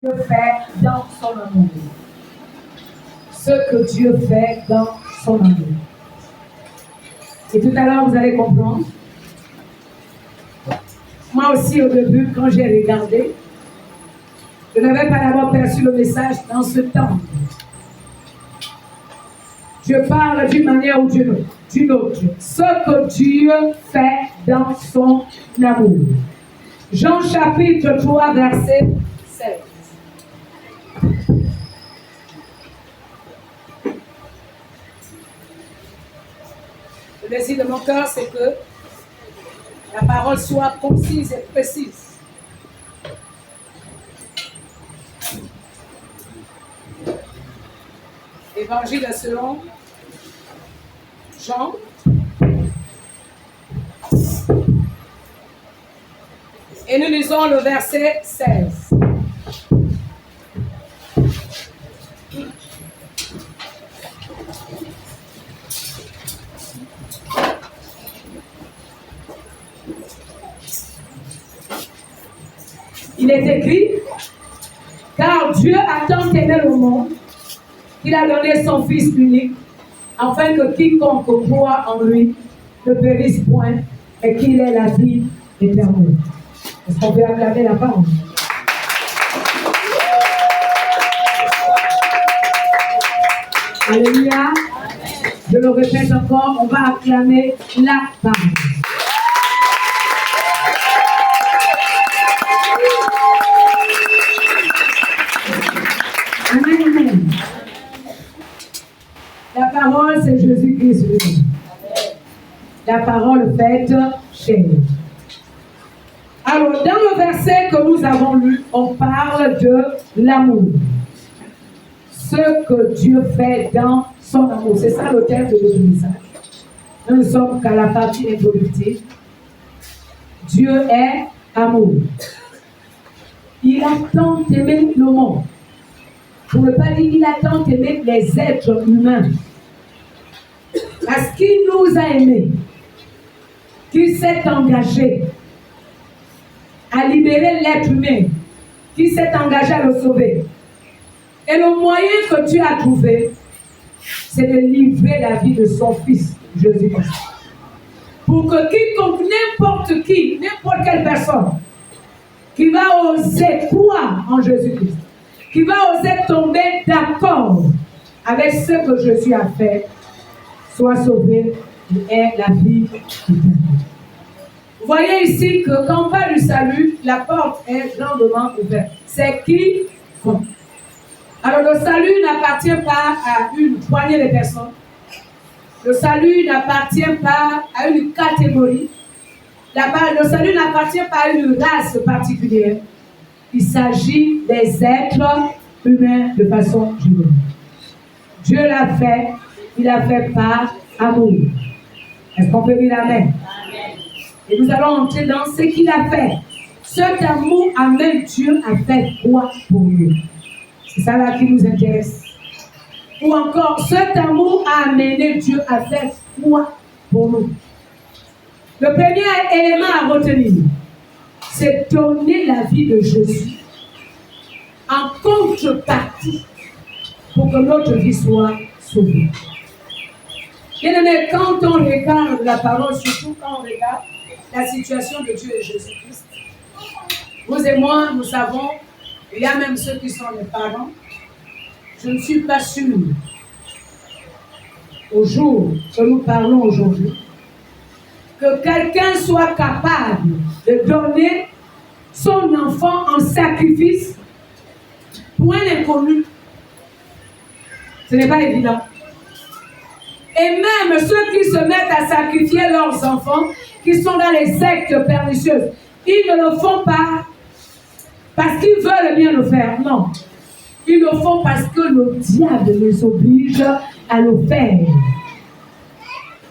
Dieu fait dans son amour. Ce que Dieu fait dans son amour. Et tout à l'heure, vous allez comprendre. Moi aussi, au début, quand j'ai regardé, je n'avais pas d'abord perçu le message dans ce temps. Je parle d'une manière ou d'une autre. Ce que Dieu fait dans son amour. Jean chapitre 3, verset 16. Le désir de mon cœur, c'est que la parole soit concise et précise. Évangile selon Jean. Et nous lisons le verset 16. Il est écrit, car Dieu a tant aimé le monde qu'il a donné son Fils unique, afin que quiconque croit en lui ne périsse point, et qu'il ait la vie éternelle. Est-ce qu'on peut acclamer la parole? Alléluia. Je le répète encore, on va acclamer la parole. Amen, amen. La parole, c'est Jésus-Christ lui-même. La parole faite chair. Alors, dans le verset que nous avons lu, on parle de l'amour. Ce que Dieu fait dans son amour. C'est ça le thème de notre message. Nous ne sommes qu'à la partie introductive. Dieu est amour. Il a tant aimé le monde. Pour ne pas dire qu'il a tant aimé les êtres humains. Parce qu'il nous a aimés. Qu'il s'est engagé à libérer l'être humain. Qu'il s'est engagé à le sauver. Et le moyen que Dieu a trouvé, c'est de livrer la vie de son Fils, Jésus-Christ. Pour que quiconque, n'importe qui, n'importe quelle personne, qui va oser croire en Jésus-Christ, qui va oser tomber d'accord avec ce que Jésus a fait, soit sauvé et ait la vie éternelle. Vous voyez ici que quand on parle du salut, la porte est grandement ouverte. C'est qui compte. Alors le salut n'appartient pas à une poignée de personnes. Le salut n'appartient pas à une catégorie. Le salut n'appartient pas à une race particulière. Il s'agit des êtres humains de façon générale. Dieu l'a fait, il a fait par amour. Est-ce qu'on peut dire amen? Et nous allons entrer dans ce qu'il a fait. Cet amour amène Dieu à faire quoi pour nous? C'est ça là qui nous intéresse. Ou encore, cet amour a amené Dieu à faire quoi pour nous? Le premier élément à retenir, c'est donner la vie de Jésus en contrepartie pour que notre vie soit sauvée. Bien-aimé, quand on regarde la parole, surtout quand on regarde la situation de Dieu et Jésus-Christ, vous et moi, nous savons, il y a même ceux qui sont les parents, je ne suis pas sûre, au jour que nous parlons aujourd'hui, que quelqu'un soit capable de donner son enfant en sacrifice pour un inconnu. Ce n'est pas évident. Et même ceux qui se mettent à sacrifier leurs enfants, qui sont dans les sectes pernicieuses, ils ne le font pas parce qu'ils veulent bien le faire. Non. Ils le font parce que le diable les oblige à le faire.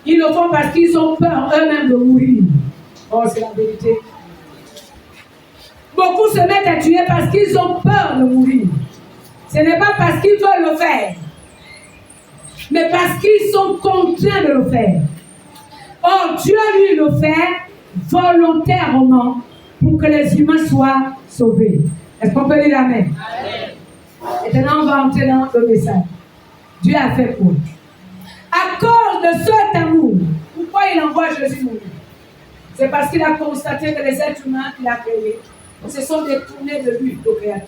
Ils le font parce qu'ils ont peur eux-mêmes de mourir. Oh, c'est la vérité. Beaucoup se mettent à tuer parce qu'ils ont peur de mourir. Ce n'est pas parce qu'ils veulent le faire, mais parce qu'ils sont contraints de le faire. Or, Dieu, lui, le fait volontairement pour que les humains soient sauvés. Est-ce qu'on peut dire amen? Amen. Maintenant, on va entrer dans le message. Dieu a fait quoi? À cause de cet amour, pourquoi il envoie Jésus mourir? C'est parce qu'il a constaté que les êtres humains qu'il a créés se sont détournés de lui, le Créateur.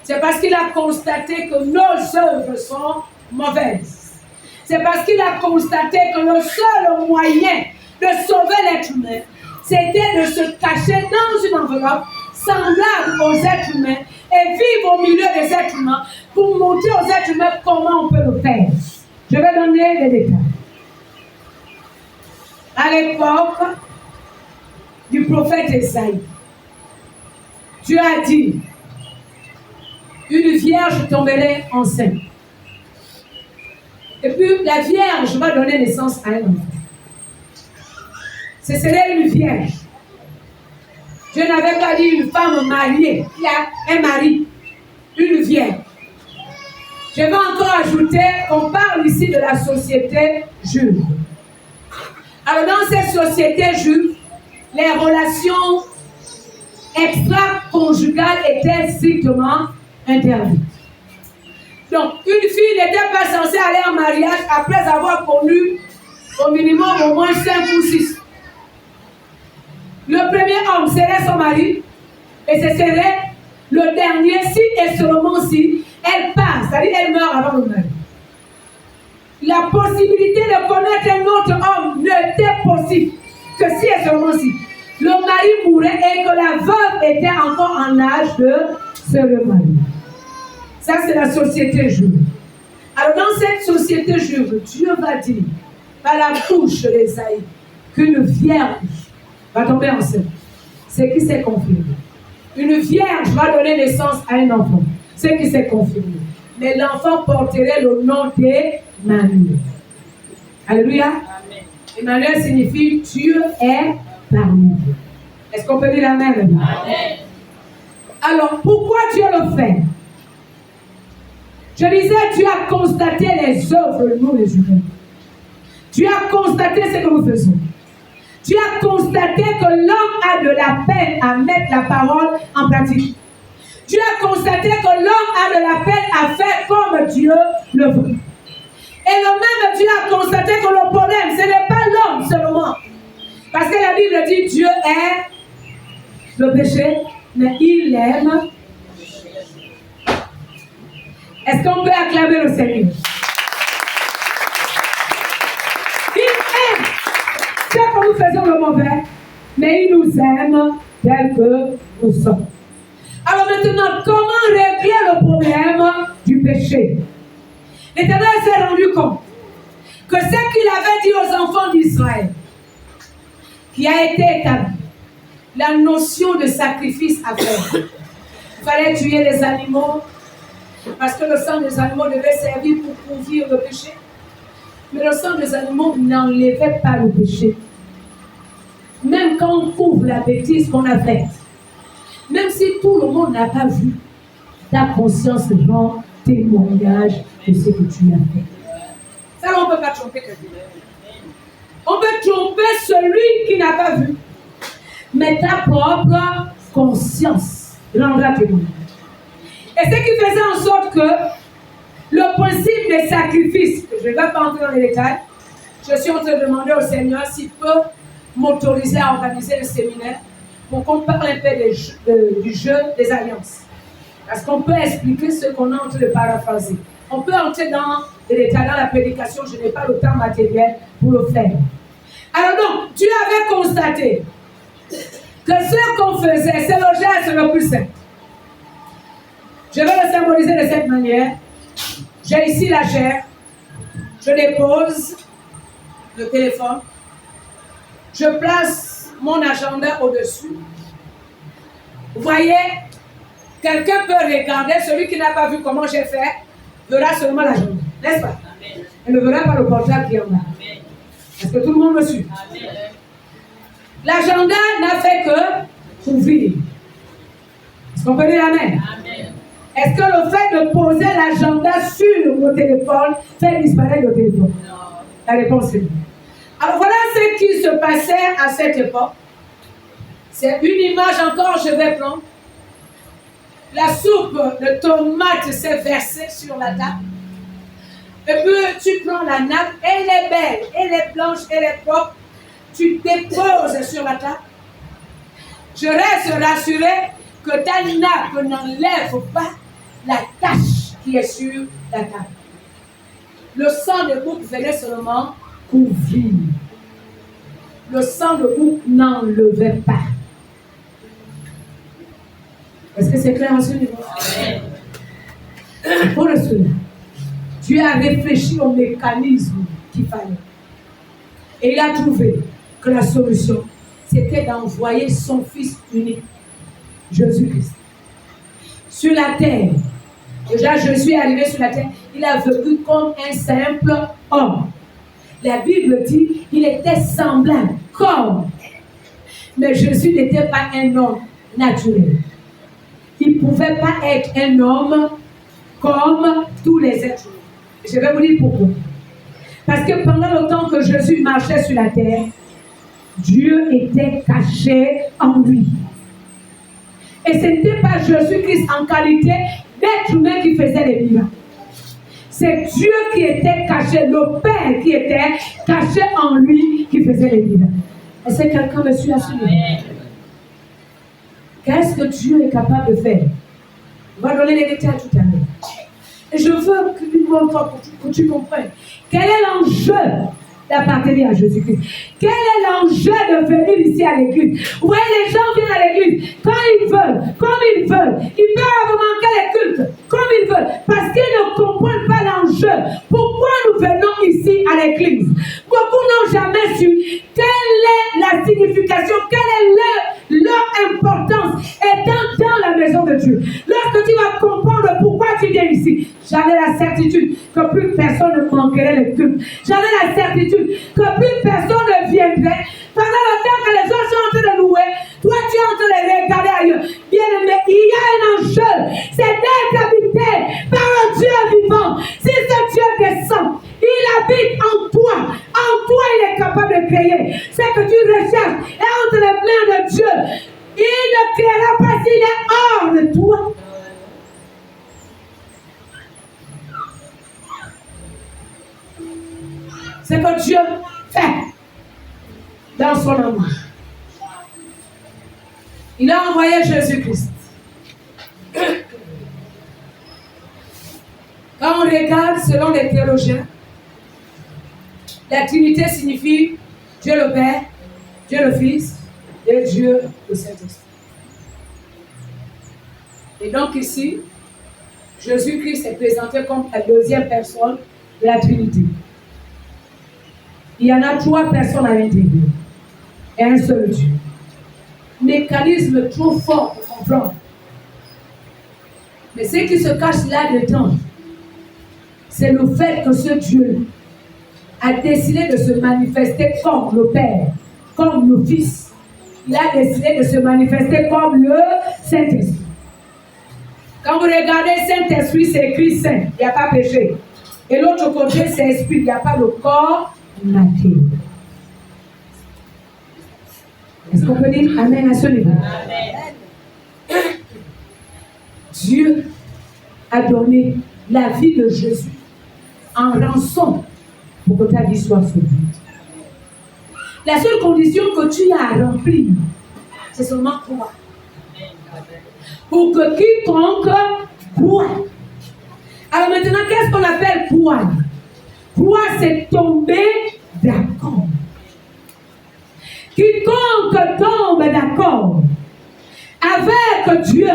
C'est parce qu'il a constaté que nos œuvres sont mauvaises. C'est parce qu'il a constaté que le seul moyen de sauver l'être humain, c'était de se cacher dans une enveloppe semblable aux êtres humains et vivre au milieu des êtres humains pour montrer aux êtres humains comment on peut le faire. Je vais donner les détails. À l'époque du prophète Esaïe, Dieu a dit, une vierge tomberait enceinte. Et puis la vierge va donner naissance à un enfant. Ce serait une vierge. Dieu n'avait pas dit une femme mariée qui a un mari, une vierge. Je vais encore ajouter qu'on parle ici de la société juive. Alors dans cette société juive, les relations extra-conjugales étaient strictement interdites. Donc une fille n'était pas censée aller en mariage après avoir connu au minimum au moins 5 ou 6. Le premier homme serait son mari et ce serait le dernier si et seulement si elle passe, c'est-à-dire elle meurt avant le mari. La possibilité de connaître un autre homme n'était possible que si et seulement si le mari mourait et que la veuve était encore en âge de se remarier. Ça, c'est la société juive. Alors, dans cette société juive, Dieu va dire, par la bouche d'Esaïe, qu'une vierge va tomber enceinte. C'est qui s'est confirmé. Une vierge va donner naissance à un enfant. C'est qui s'est confirmé. Mais l'enfant porterait le nom d'Emmanuel. Alléluia. Amen. Emmanuel signifie Dieu est parmi nous. Est-ce qu'on peut dire Amen? Amen. Alors, pourquoi Dieu le fait? Je disais, Dieu a constaté les œuvres de nous les humains. Dieu a constaté ce que nous faisons. Dieu a constaté que l'homme a de la peine à mettre la parole en pratique. Dieu a constaté que l'homme a de la peine à faire comme Dieu le veut. Et le même Dieu a constaté que le problème, ce n'est pas l'homme seulement. Parce que la Bible dit Dieu est le péché, mais il aime. Est-ce qu'on peut acclamer le Seigneur? Il aime ce que nous faisons le mauvais, mais il nous aime tel que nous sommes. Alors maintenant, comment régler le problème du péché? L'Éternel s'est rendu compte que ce qu'il avait dit aux enfants d'Israël, qui a été établi, la notion de sacrifice à faire. Il fallait tuer les animaux, parce que le sang des animaux devait servir pour couvrir le péché. Mais le sang des animaux n'enlevait pas le péché. Même quand on couvre la bêtise qu'on a faite, même si tout le monde n'a pas vu, ta conscience rend témoignage de ce que tu as fait. Ça, on ne peut pas tromper quelqu'un. On peut tromper celui qui n'a pas vu. Mais ta propre conscience rendra témoignage. Et ce qui faisait en sorte que le principe des sacrifices, je ne vais pas entrer dans les détails, je suis en train de demander au Seigneur s'il peut m'autoriser à organiser le séminaire pour qu'on parle un peu du jeu des alliances. Parce qu'on peut expliquer ce qu'on est en train de paraphraser. On peut entrer dans les détails dans la prédication, je n'ai pas le temps matériel pour le faire. Alors donc, Dieu avait constaté que ce qu'on faisait, c'est le geste le plus simple. Je vais le symboliser de cette manière. J'ai ici la chair. Je dépose le téléphone. Je place mon agenda au-dessus. Vous voyez, quelqu'un peut regarder, celui qui n'a pas vu comment j'ai fait, verra seulement l'agenda. N'est-ce pas? Amen. Il ne verra pas le portable qui est en a. Est-ce que tout le monde me suit? L'agenda n'a fait que ouvrir. Est-ce qu'on peut dire Amen? Amen. Est-ce que le fait de poser l'agenda sur le téléphone fait disparaître le téléphone? Non. La réponse est non. Alors voilà ce qui se passait à cette époque. C'est une image encore, je vais prendre. la soupe de tomates s'est versée sur la table. Et puis tu prends la nappe, elle est belle, elle est blanche, elle est propre. Tu déposes sur la table. Je reste rassuré que ta nappe n'enlève pas la tache qui est sur la table. Le sang de bouc venait seulement couvrir. Le sang de bouc n'enlevait pas. Est-ce que c'est clair à ce niveau? Pour cela, Dieu a réfléchi au mécanisme qu'il fallait. Et il a trouvé que la solution, c'était d'envoyer son Fils unique, Jésus-Christ, sur la terre. Déjà, Jésus est arrivé sur la terre. Il a vécu comme un simple homme. La Bible dit qu'il était semblable comme. Mais Jésus n'était pas un homme naturel. Il ne pouvait pas être un homme comme tous les êtres humains. Je vais vous dire pourquoi. Parce que pendant le temps que Jésus marchait sur la terre, Dieu était caché en lui. Et ce n'était pas Jésus-Christ en qualité d'être humain qui faisait les miracles. C'est Dieu qui était caché, le Père qui était caché en lui qui faisait les miracles. Est-ce que quelqu'un me suit à ce niveau? Qu'est-ce que Dieu est capable de faire? On va donner les détails tout à l'heure. Et je veux que tu comprennes. Quel est l'enjeu d'appartenir à Jésus-Christ? Quel est l'enjeu de venir ici à l'église? Vous voyez, les gens viennent à l'église quand ils veulent, comme ils veulent. Ils peuvent manquer les cultes comme ils veulent parce qu'ils ne comprennent pas l'enjeu. Pourquoi nous venons ici à l'église? Beaucoup n'ont jamais su quelle est la signification, quelle est leur importance étant dans la maison de Dieu. Lorsque tu vas comprendre pourquoi tu viens ici, j'avais la certitude que plus personne ne manquerait les cultes. J'avais la certitude que plus personne ne viendrait. Pendant le temps que les autres sont en train de louer, toi tu es en train de regarder ailleurs. Bien aimé, il y a un enjeu. C'est d'être habité par le Dieu vivant. Si ce Dieu descend, il habite en toi. En toi, il est capable de créer. C'est que tu recherches et entre les mains de Dieu. Il ne créera pas s'il est hors de toi. C'est que Dieu fait dans son amour. Il a envoyé Jésus-Christ. Quand on regarde selon les théologiens, la Trinité signifie Dieu le Père, Dieu le Fils et Dieu le Saint-Esprit. Et donc ici, Jésus-Christ est présenté comme la deuxième personne de la Trinité. Il y en a 3 personnes à l'intérieur et un seul Dieu. Mécanisme trop fort pour comprendre. Mais ce qui se cache là-dedans, c'est le fait que ce Dieu a décidé de se manifester comme le Père, comme le Fils. Il a décidé de se manifester comme le Saint-Esprit. Quand vous regardez Saint-Esprit, c'est écrit Saint, il n'y a pas péché. Et l'autre côté, c'est Esprit, il n'y a pas le corps matériel. Est-ce qu'on peut dire Amen à ce niveau? Amen. Dieu a donné la vie de Jésus en rançon pour que ta vie soit sauvée. La seule condition que tu as à remplir, c'est seulement croire. Pour que quiconque croit. Alors maintenant, qu'est-ce qu'on appelle croire? Croire, c'est tomber d'accord. Quiconque tombe d'accord avec Dieu,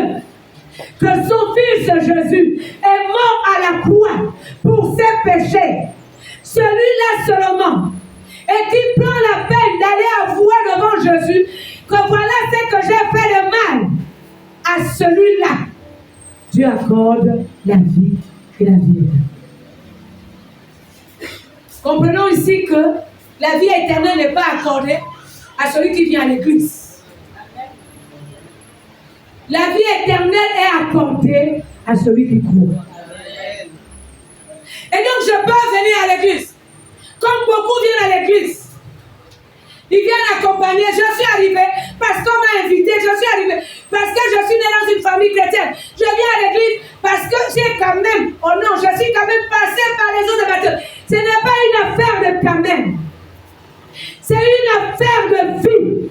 que son Fils Jésus est mort à la croix pour ses péchés, celui-là seulement, et qui prend la peine d'aller avouer devant Jésus que voilà ce que j'ai fait de mal, à celui-là, Dieu accorde la vie et la vie éternelle. Comprenons ici que la vie éternelle n'est pas accordée à celui qui vient à l'église. La vie éternelle est accordée à celui qui croit. Et donc je peux venir à l'église, comme beaucoup viennent à l'église. Ils viennent accompagner. Je suis arrivée parce qu'on m'a invité. Je suis arrivée parce que je suis née dans une famille chrétienne. Je viens à l'église parce que j'ai quand même, oh non, je suis quand même passée par les eaux de baptême. Ce n'est pas une affaire de quand même. C'est une affaire de vie.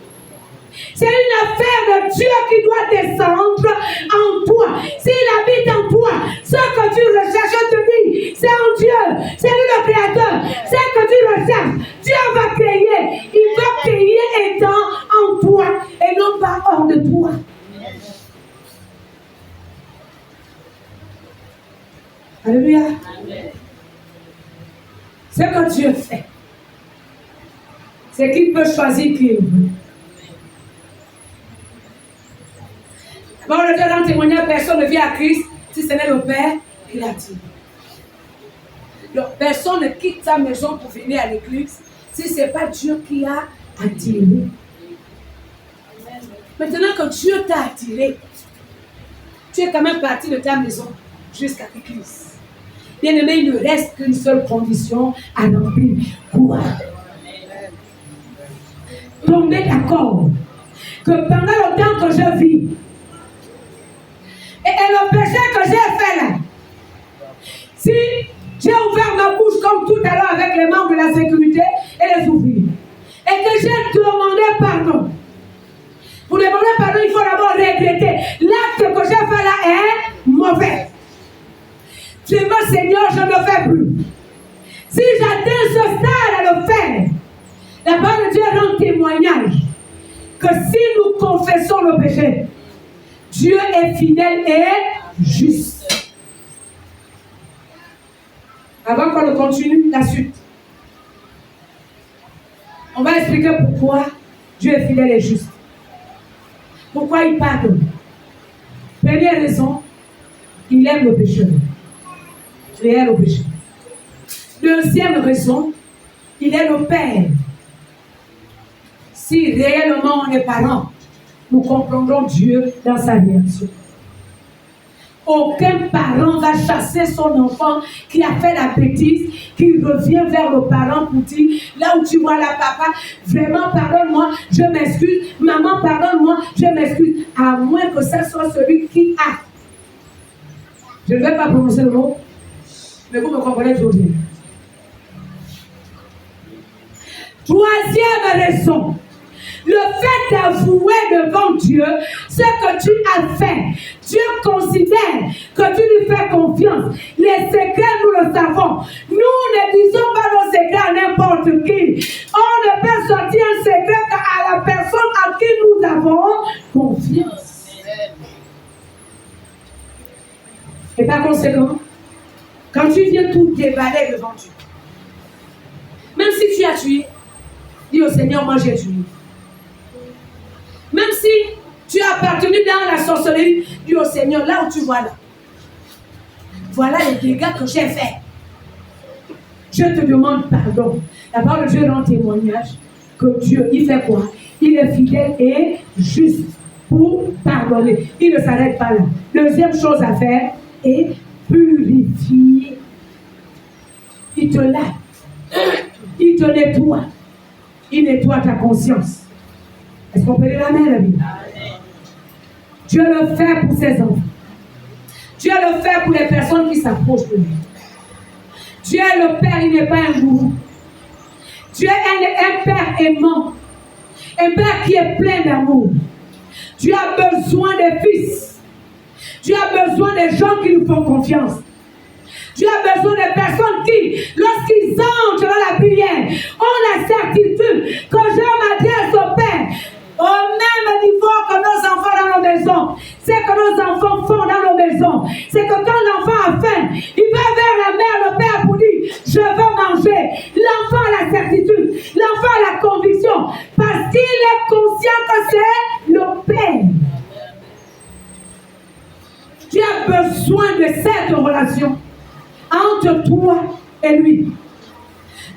C'est une affaire de Dieu qui doit descendre en toi. S'il habite en toi, ce que tu recherches, je te dis, c'est en Dieu. C'est lui le Créateur. C'est ce que tu recherches. Dieu va créer. Il va créer étant en toi et non pas hors de toi. Alléluia. Ce que Dieu fait, c'est qu'il peut choisir qui il veut. Bon, le Dieu dans le témoignage, personne ne vient à Christ si ce n'est le Père qui l'a dit. Donc, personne ne quitte sa maison pour venir à l'église si ce n'est pas Dieu qui a attiré. Maintenant que Dieu t'a attiré, tu es quand même parti de ta maison jusqu'à l'église. Bien aimé, il ne reste qu'une seule condition à remplir. Quoi? Tombez d'accord que pendant le temps que je vis, et le péché que j'ai fait là, si j'ai ouvert ma bouche comme tout à l'heure avec les membres de la sécurité et les ouvriers, et que j'ai demandé pardon, pour demander pardon, il faut d'abord regretter. L'acte que j'ai fait là est mauvais. Je dis, Seigneur, je ne le fais plus. Si j'atteins ce stade à le faire, la parole de Dieu rend témoignage que si nous confessons le péché, Dieu est fidèle et juste. Avant qu'on ne continue la suite, on va expliquer pourquoi Dieu est fidèle et juste. Pourquoi il pardonne. Première raison, il aime le pécheur. Il aime le péché. Deuxième raison, il est le Père. Si réellement on est parents, nous comprendrons Dieu dans sa réaction. Aucun parent va chasser son enfant qui a fait la bêtise, qui revient vers le parent pour dire, là où tu vois la papa, vraiment pardonne-moi, je m'excuse, maman pardonne-moi, je m'excuse, à moins que ça soit celui qui a. Je ne vais pas prononcer le mot, mais vous me comprenez trop bien. Troisième raison, le fait d'avouer devant Dieu ce que tu as fait. Dieu considère que tu lui fais confiance. Les secrets, nous le savons. Nous ne disons pas nos secrets à n'importe qui. On ne peut sortir un secret qu'à la personne à qui nous avons confiance. Et par conséquent, quand tu viens tout déballer devant Dieu, même si tu as tué, dis au Seigneur, moi j'ai tué. Même si tu as appartenu dans la sorcellerie, dis au Seigneur, là où tu vois là, voilà les dégâts que j'ai faits. Je te demande pardon. La parole de Dieu rend témoignage que Dieu, il fait quoi? Il est fidèle et juste pour pardonner. Il ne s'arrête pas là. Deuxième chose à faire est purifier. Il te lave. Il te nettoie. Il nettoie ta conscience. Est-ce qu'on peut dire amen, la Bible? Dieu le fait pour ses enfants. Dieu le fait pour les personnes qui s'approchent de lui. Dieu est le Père, il n'est pas un gourou. Dieu est un Père aimant. Un Père qui est plein d'amour. Dieu a besoin des fils. Dieu a besoin des gens qui nous font confiance. Dieu a besoin des personnes qui, lorsqu'ils entrent dans la prière, ont la certitude que je m'adresse au Père au même niveau que nos enfants dans nos maisons. C'est que nos enfants font dans nos maisons. C'est que quand l'enfant a faim, il va vers la mère, le Père pour dire, je veux manger. L'enfant a la certitude, l'enfant a la conviction, parce qu'il est conscient que c'est le Père. Tu as besoin de cette relation entre toi et lui.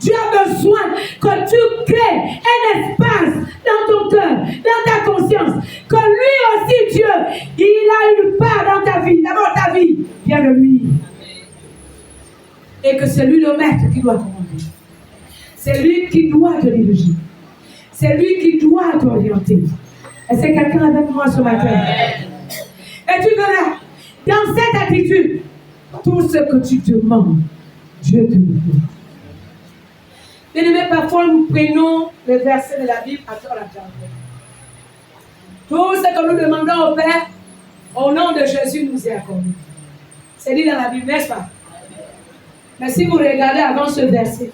Tu as besoin que tu crées un espace dans ton cœur, dans ta conscience, que lui aussi, Dieu, il a une part dans ta vie. D'abord, ta vie vient de lui. Et que c'est lui le maître qui doit commander. C'est lui qui doit te diriger. C'est lui qui doit t'orienter. Est-ce que quelqu'un avec moi ce matin? Et tu verras, dans cette attitude, tout ce que tu demandes, Dieu te le donne. Bien-aimés, parfois nous prenons les versets de la Bible à tort à travers. Tout ce que nous demandons au Père, au nom de Jésus, nous est accordé. C'est dit dans la Bible, n'est-ce pas? Mais si vous regardez avant ce verset,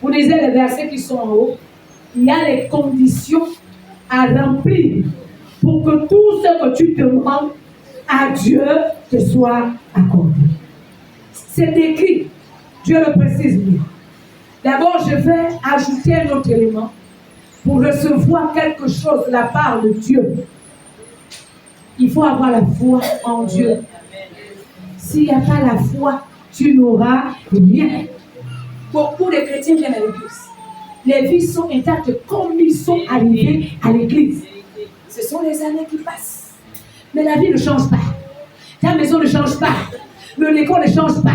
vous lisez les versets qui sont en haut, il y a les conditions à remplir pour que tout ce que tu demandes à Dieu te soit accordé. C'est écrit, Dieu le précise bien. D'abord, je vais ajouter un autre élément pour recevoir quelque chose de la part de Dieu. Il faut avoir la foi en Dieu. S'il n'y a pas la foi, tu n'auras rien. Beaucoup de chrétiens viennent à l'église. Les vies sont intactes comme ils sont arrivés à l'église. Ce sont les années qui passent. Mais la vie ne change pas. Ta maison ne change pas. Le décor ne change pas.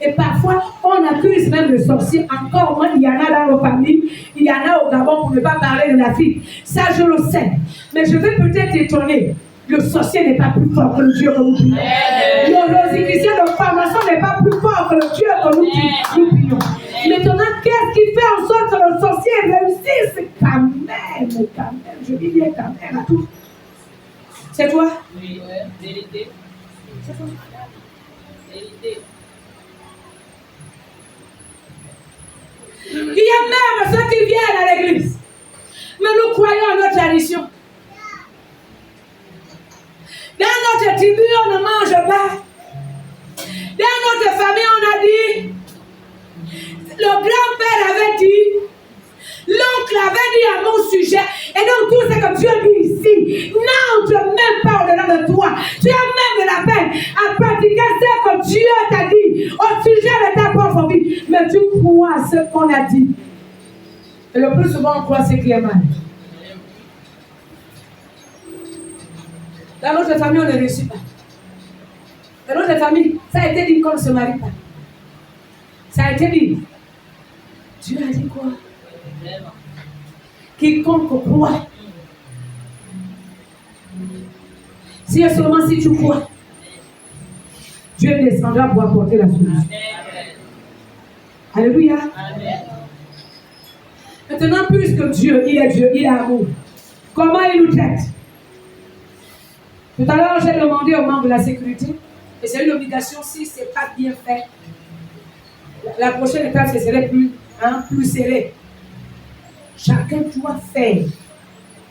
Et parfois, on accuse même le sorcier. Encore moins, il y en a dans nos familles. Il y en a au Gabon pour ne pas parler de la fille. Ça, je le sais. Mais je vais peut-être étonner. Le sorcier n'est pas plus fort que le Dieu que nous prions. Le rosicrucien de formation n'est pas plus fort que le Dieu que nous prions. Maintenant, qu'est-ce qui fait en sorte que le sorcier réussisse? Quand même. Je dis bien quand même à tout. C'est toi? Oui, vérité. C'est toi. Vérité. Il y a même ceux qui viennent à l'église. Mais nous croyons en notre tradition. Dans notre tribu, on ne mange pas. Dans notre famille, on a dit. Le grand-père avait dit. L'oncle avait dit à mon sujet. Et donc tout ce que Dieu dit ici n'entre même pas au-delà de toi. Tu as même de la peine à pratiquer ce que Dieu t'a dit au sujet de ta propre vie. Mais tu crois ce qu'on a dit. Et le plus souvent, on croit ce qui est mal. Dans notre famille, on ne réussit pas. Dans notre famille, ça a été dit qu'on ne se marie pas. Ça a été dit. Dieu a dit quoi? Quiconque croit. Si et seulement si tu crois, Dieu descendra pour apporter la solution. Alléluia. Maintenant, puisque Dieu, il est amour, comment il nous traite? Tout à l'heure, j'ai demandé aux membres de la sécurité, et c'est une obligation si ce n'est pas bien fait. La prochaine étape, ce serait plus serré. Chacun doit faire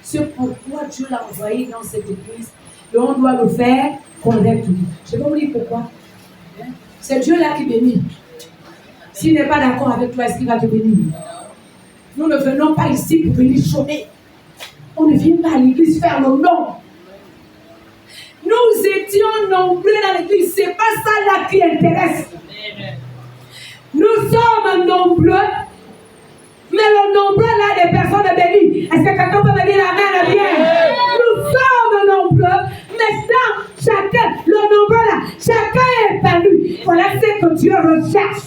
ce pourquoi Dieu l'a envoyé dans cette église, et on doit le faire correctement. Je vais vous dire pourquoi. C'est Dieu là qui bénit. S'il n'est pas d'accord avec toi, est-ce qu'il va te bénir? Nous ne venons pas ici pour venir chômer. On ne vient pas à l'église faire le nom. Nous étions nombreux dans l'église. Ce n'est pas ça là qui intéresse. Nous sommes nombreux. Mais le nombreux là des personnes bénies. Est-ce que quelqu'un peut me dire amen bien? Nous sommes nombreux. Maintenant, chacun, le nombreux là, chacun est épanoui. Voilà ce que Dieu recherche.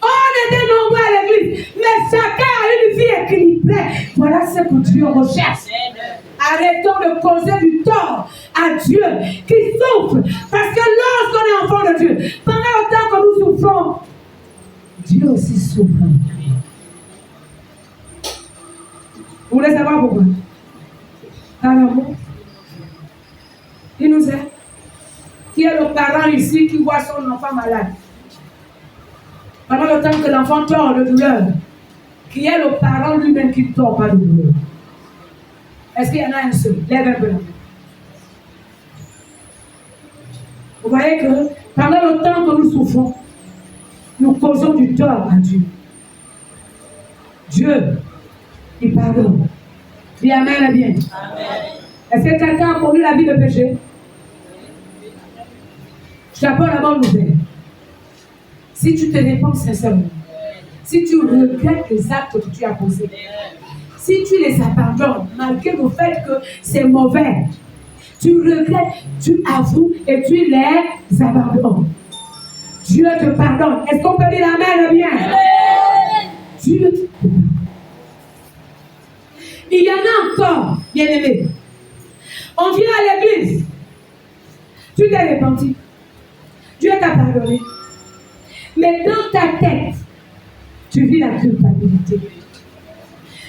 On était nombreux à l'église, mais chacun a une vie équilibrée. Voilà ce que Dieu recherche. Arrêtons de causer du tort à Dieu qui souffre. Parce que lorsqu'on est enfant de Dieu, pendant le temps que nous souffrons, Dieu aussi souffre. Vous voulez savoir pourquoi? Par amour. Il nous aide. Qui est le parent ici qui voit son enfant malade? Pendant le temps que l'enfant tord de douleur, qui est le parent lui-même qui ne tord pas de douleur? Est-ce qu'il y en a un seul? Lève un peu la main. Vous voyez que pendant le temps que nous souffrons, nous causons du tort à Dieu. Dieu, il pardonne. Dis amen, bien. Est-ce que quelqu'un a connu la vie de péché? Je t'apporte la bonne nouvelle. Si tu te réponds sincèrement, si tu regrettes les actes que tu as posés, si tu les abandonnes, malgré le fait que c'est mauvais, tu regrettes, tu avoues et tu les abandonnes. Dieu te pardonne. Est-ce qu'on peut dire amen bien? Dieu. Il y en a encore, bien-aimés. On vient à l'église. Tu t'es repenti. Dieu t'a pardonné. Mais dans ta tête, tu vis la culpabilité.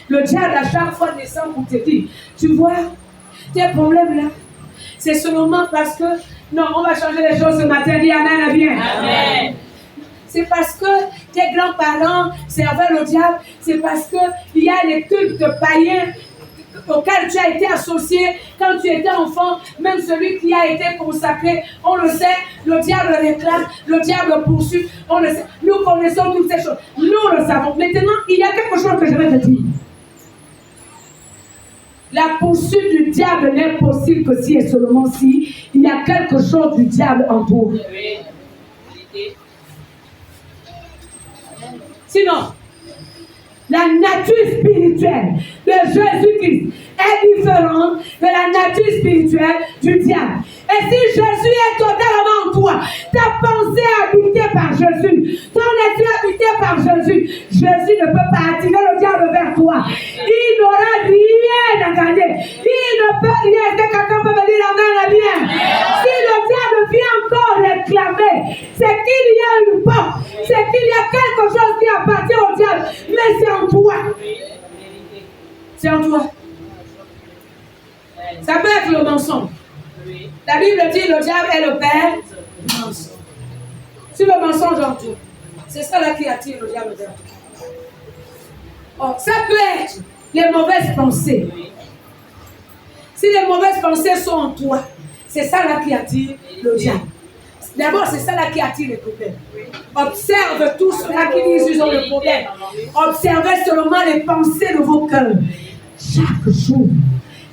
Le diable, à chaque fois, descend pour te dire, tu vois, tes problèmes là, c'est seulement parce que, non, on va changer les choses ce matin, dis Amen, bien. Amen. C'est parce que tes grands-parents servaient le diable, c'est parce qu'il y a les cultes païens auxquels tu as été associé quand tu étais enfant, même celui qui a été consacré, on le sait, le diable réclame, le diable poursuit, on le sait, nous connaissons toutes ces choses, nous le savons. Maintenant, il y a quelque chose que je vais te dire. La poursuite du diable n'est possible que si et seulement si il y a quelque chose du diable en toi. Sinon, la nature spirituelle de Jésus-Christ est différente de la nature spirituelle du diable. Et si Jésus est totalement en toi, ta pensée est habitée par Jésus, ton esprit est habité par Jésus, Jésus ne peut pas attirer le diable vers toi. Il n'aura rien à gagner. Il ne peut rien. Est-ce que quelqu'un peut me dire Amen, bien? Si le diable vient encore réclamer, c'est qu'il y a une porte, c'est qu'il y a quelque chose qui appartient au diable, mais c'est en toi. C'est en toi. Ça peut être le mensonge. La Bible dit le diable est le père du mensonge. Si le mensonge en toi, c'est ça là qui attire le diable vers toi. Oh, ça peut être les mauvaises pensées. Si les mauvaises pensées sont en toi, c'est ça là qui attire le diable. D'abord, c'est ça là qui attire les problèmes. Observe tous ceux-là qui disent qu'ils ont le problème. Observez seulement les pensées de vos cœurs. Chaque jour,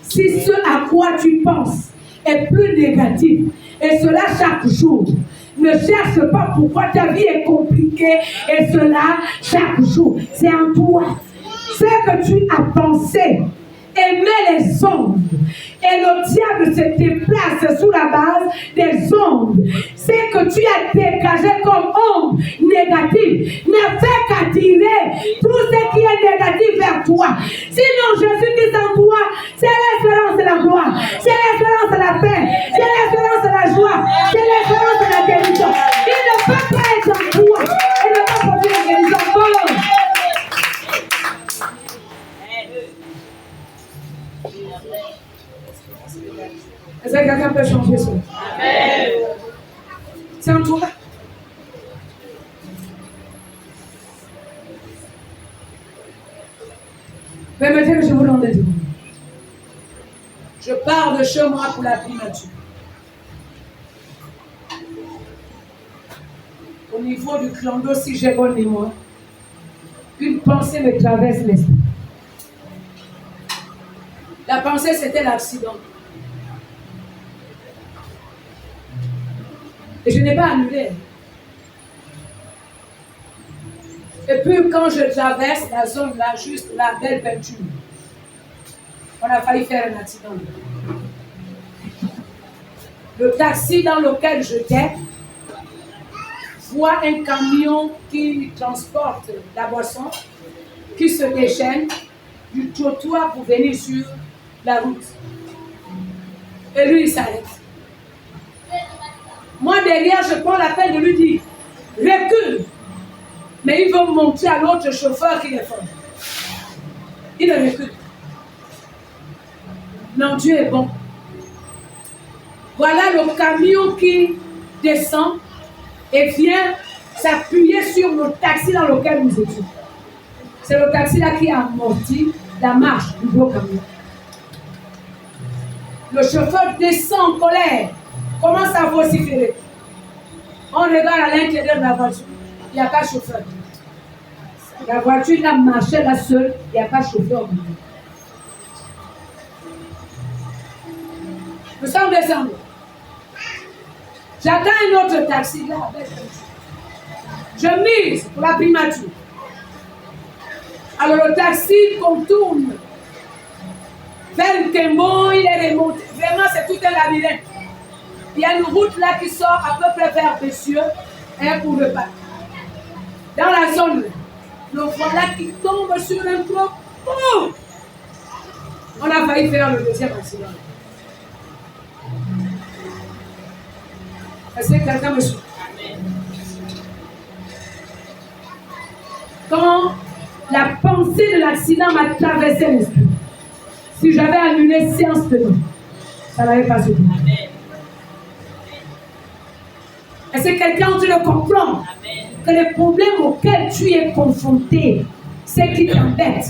si ce à quoi tu penses est plus négatif, et cela chaque jour, ne cherche pas pourquoi ta vie est compliquée, et cela chaque jour, c'est en toi. Ce que tu as pensé, aimer les ondes, et le diable se déplace sous la base des ondes. C'est que tu as dégagé comme onde négative ne fait qu'attirer tout ce qui est négatif vers toi. Sinon, Jésus-Christ en toi, c'est l'espérance de la gloire, c'est l'espérance de la paix, c'est l'espérance de la joie, c'est l'espérance de la guérison. Il ne peut pas être en toi, il ne peut pas produire la guérison. Est-ce que quelqu'un peut changer ça? Amen. C'est en toi. Permettez que je vous donne des témoignages. Je pars de chez moi pour la primature. Au niveau du clando, si j'ai bonne mémoire, une pensée me traverse l'esprit. La pensée, c'était l'accident. Et je n'ai pas annulé. Et puis quand je traverse la zone là, juste la belle peinture, on a failli faire un accident. Le taxi dans lequel j'étais voit un camion qui transporte la boisson, qui se déchaîne du trottoir pour venir sur la route. Et lui, il s'arrête. Moi, derrière, je prends la peine de lui dire, recule. Mais il veut montrer à l'autre chauffeur qu'il est fort. Il ne recule. Non, Dieu est bon. Voilà le camion qui descend et vient s'appuyer sur le taxi dans lequel nous étions. C'est le taxi là qui a amorti la marche du gros camion. Le chauffeur descend en colère, commence à vociférer. On regarde à l'intérieur de la voiture, il n'y a pas de chauffeur. La voiture là marchait là seule, il n'y a pas de chauffeur. Nous sommes descendus. J'attends un autre taxi là. Je mise pour la primature. Alors le taxi contourne vers le Tembo, il est remonté. Vraiment, c'est tout un labyrinthe. Il y a une route là qui sort à peu près vers Bessieux, pour le parc. Dans la zone, Le voilà qui tombe sur un tronc. Oh! On a failli faire le deuxième accident. Est-ce que quelqu'un me suit? Quand la pensée de l'accident m'a traversé l'esprit, si j'avais annulé séance de nuit, ça n'avait pas suivi. Est-ce que quelqu'un tu le comprends? Que les problèmes auxquels tu es confronté, ce qui t'embête,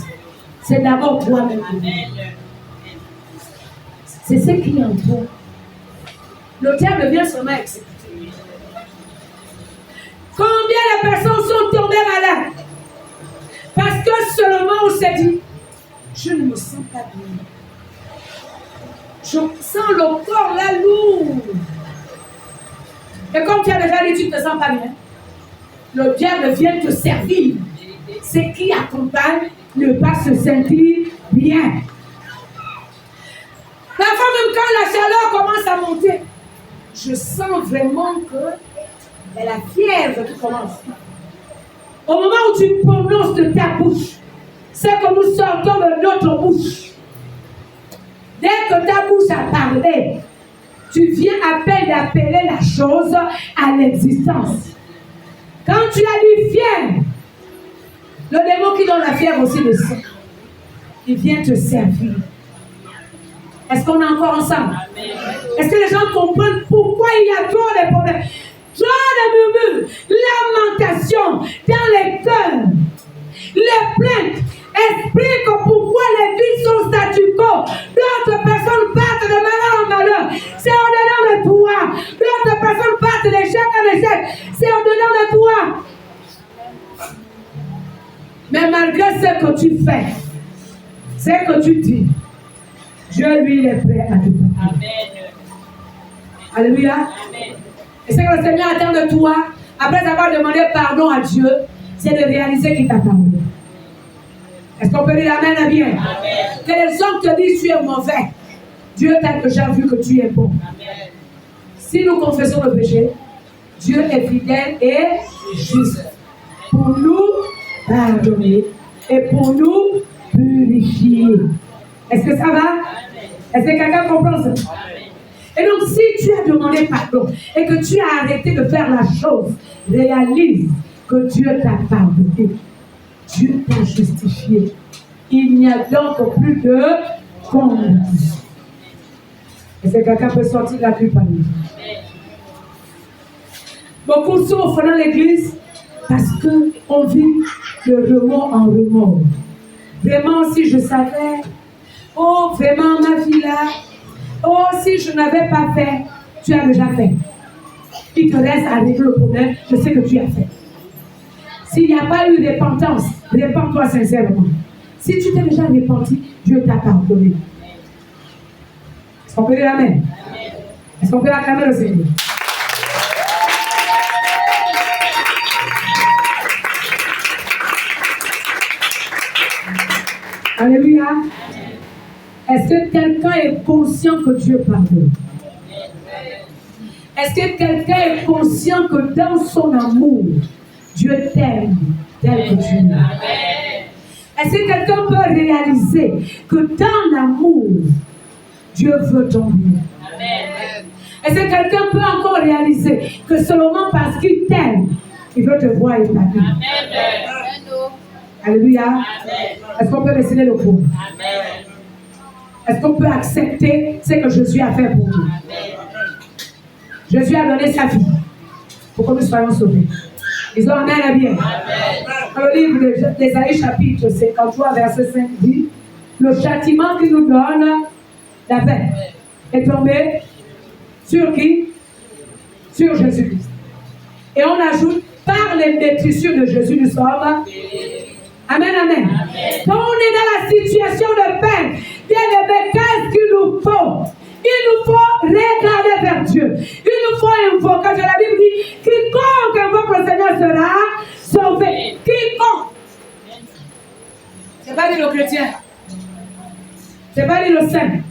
c'est d'abord toi-même. C'est ce qui est en toi. Le diable vient seulement exécuter. Combien de personnes sont tombées malades? Parce que seulement on s'est dit, je ne me sens pas bien. Je sens le corps là lourd. Et comme tu as déjà dit, tu ne te sens pas bien. Le diable vient te servir. Ce qui accompagne ne pas se sentir bien. Parfois même quand la chaleur commence à monter, je sens vraiment que c'est la fièvre qui commence. Au moment où tu prononces de ta bouche, c'est que nous sortons de notre bouche. Dès que ta bouche a parlé, tu viens à peine d'appeler la chose à l'existence. Quand tu as dit fièvre, le démon qui donne la fièvre aussi le sait. Il vient te servir. Est-ce qu'on est encore ensemble? Est-ce que les gens comprennent pourquoi il y a trop de problèmes? Trop de murmures, lamentations dans les cœurs, les plaintes expliquent pourquoi les vies sont statu quo. D'autres personnes partent de malheur en malheur. C'est au-dedans de toi. D'autres personnes partent d'échec en échec. C'est au-dedans de toi. Mais malgré ce que tu fais, ce que tu dis, Dieu lui est prêt à te donner. Amen. Alléluia. Amen. Et ce que le Seigneur attend de toi, après avoir demandé pardon à Dieu, c'est de réaliser qu'il t'a pardonné. Est-ce qu'on peut dire Amen à bien? Amen. Que les hommes te disent tu es mauvais, Dieu t'a déjà vu que tu es bon. Amen. Si nous confessons le péché, Dieu est fidèle et juste pour nous pardonner et pour nous purifier. Est-ce que ça va? Est-ce que quelqu'un comprend ça? Et donc, si tu as demandé pardon et que tu as arrêté de faire la chose, réalise que Dieu t'a pardonné. Dieu t'a justifié. Il n'y a donc plus de condamnation. Est-ce que quelqu'un peut sortir de la culpabilité? Beaucoup souffrent dans l'église parce qu'on vit de remords en remords. Vraiment, si je savais, oh, vraiment, ma vie là, oh, si je n'avais pas fait, tu as déjà fait. Il te reste à régler le problème, je sais que tu as fait. S'il n'y a pas eu de repentance, répands-toi sincèrement. Si tu t'es déjà repenti, Dieu t'a pardonné. Est-ce qu'on peut dire Amen? Est-ce qu'on peut acclamer le Seigneur? Alléluia. Est-ce que quelqu'un est conscient que Dieu pardonne? Est-ce que quelqu'un est conscient que dans son amour, Dieu t'aime tel que tu es? Est-ce que quelqu'un peut réaliser que dans l'amour, Dieu veut ton bien? Est-ce que quelqu'un peut encore réaliser que seulement parce qu'il t'aime, il veut te voir établi? Alléluia. Est-ce qu'on peut dessiner le point? Est-ce qu'on peut accepter ce que Jésus a fait pour nous? Jésus a donné sa vie pour que nous soyons sauvés. Disons Amen à bien. Dans le livre d'Ésaïe chapitre 53 verset 5 dit, le châtiment qui nous donne la paix est tombé sur qui? Sur Jésus-Christ. Et on ajoute, par les maîtrissures de Jésus, nous sommes. Amen, amen. Quand on est dans la situation de peine, bien aimé, qu'est-ce qu'il nous faut? Il nous faut regarder vers Dieu. Il nous faut invoquer. La Bible dit, quiconque invoque le Seigneur sera sauvé. Quiconque. C'est pas dit le chrétien. C'est pas dit le saint.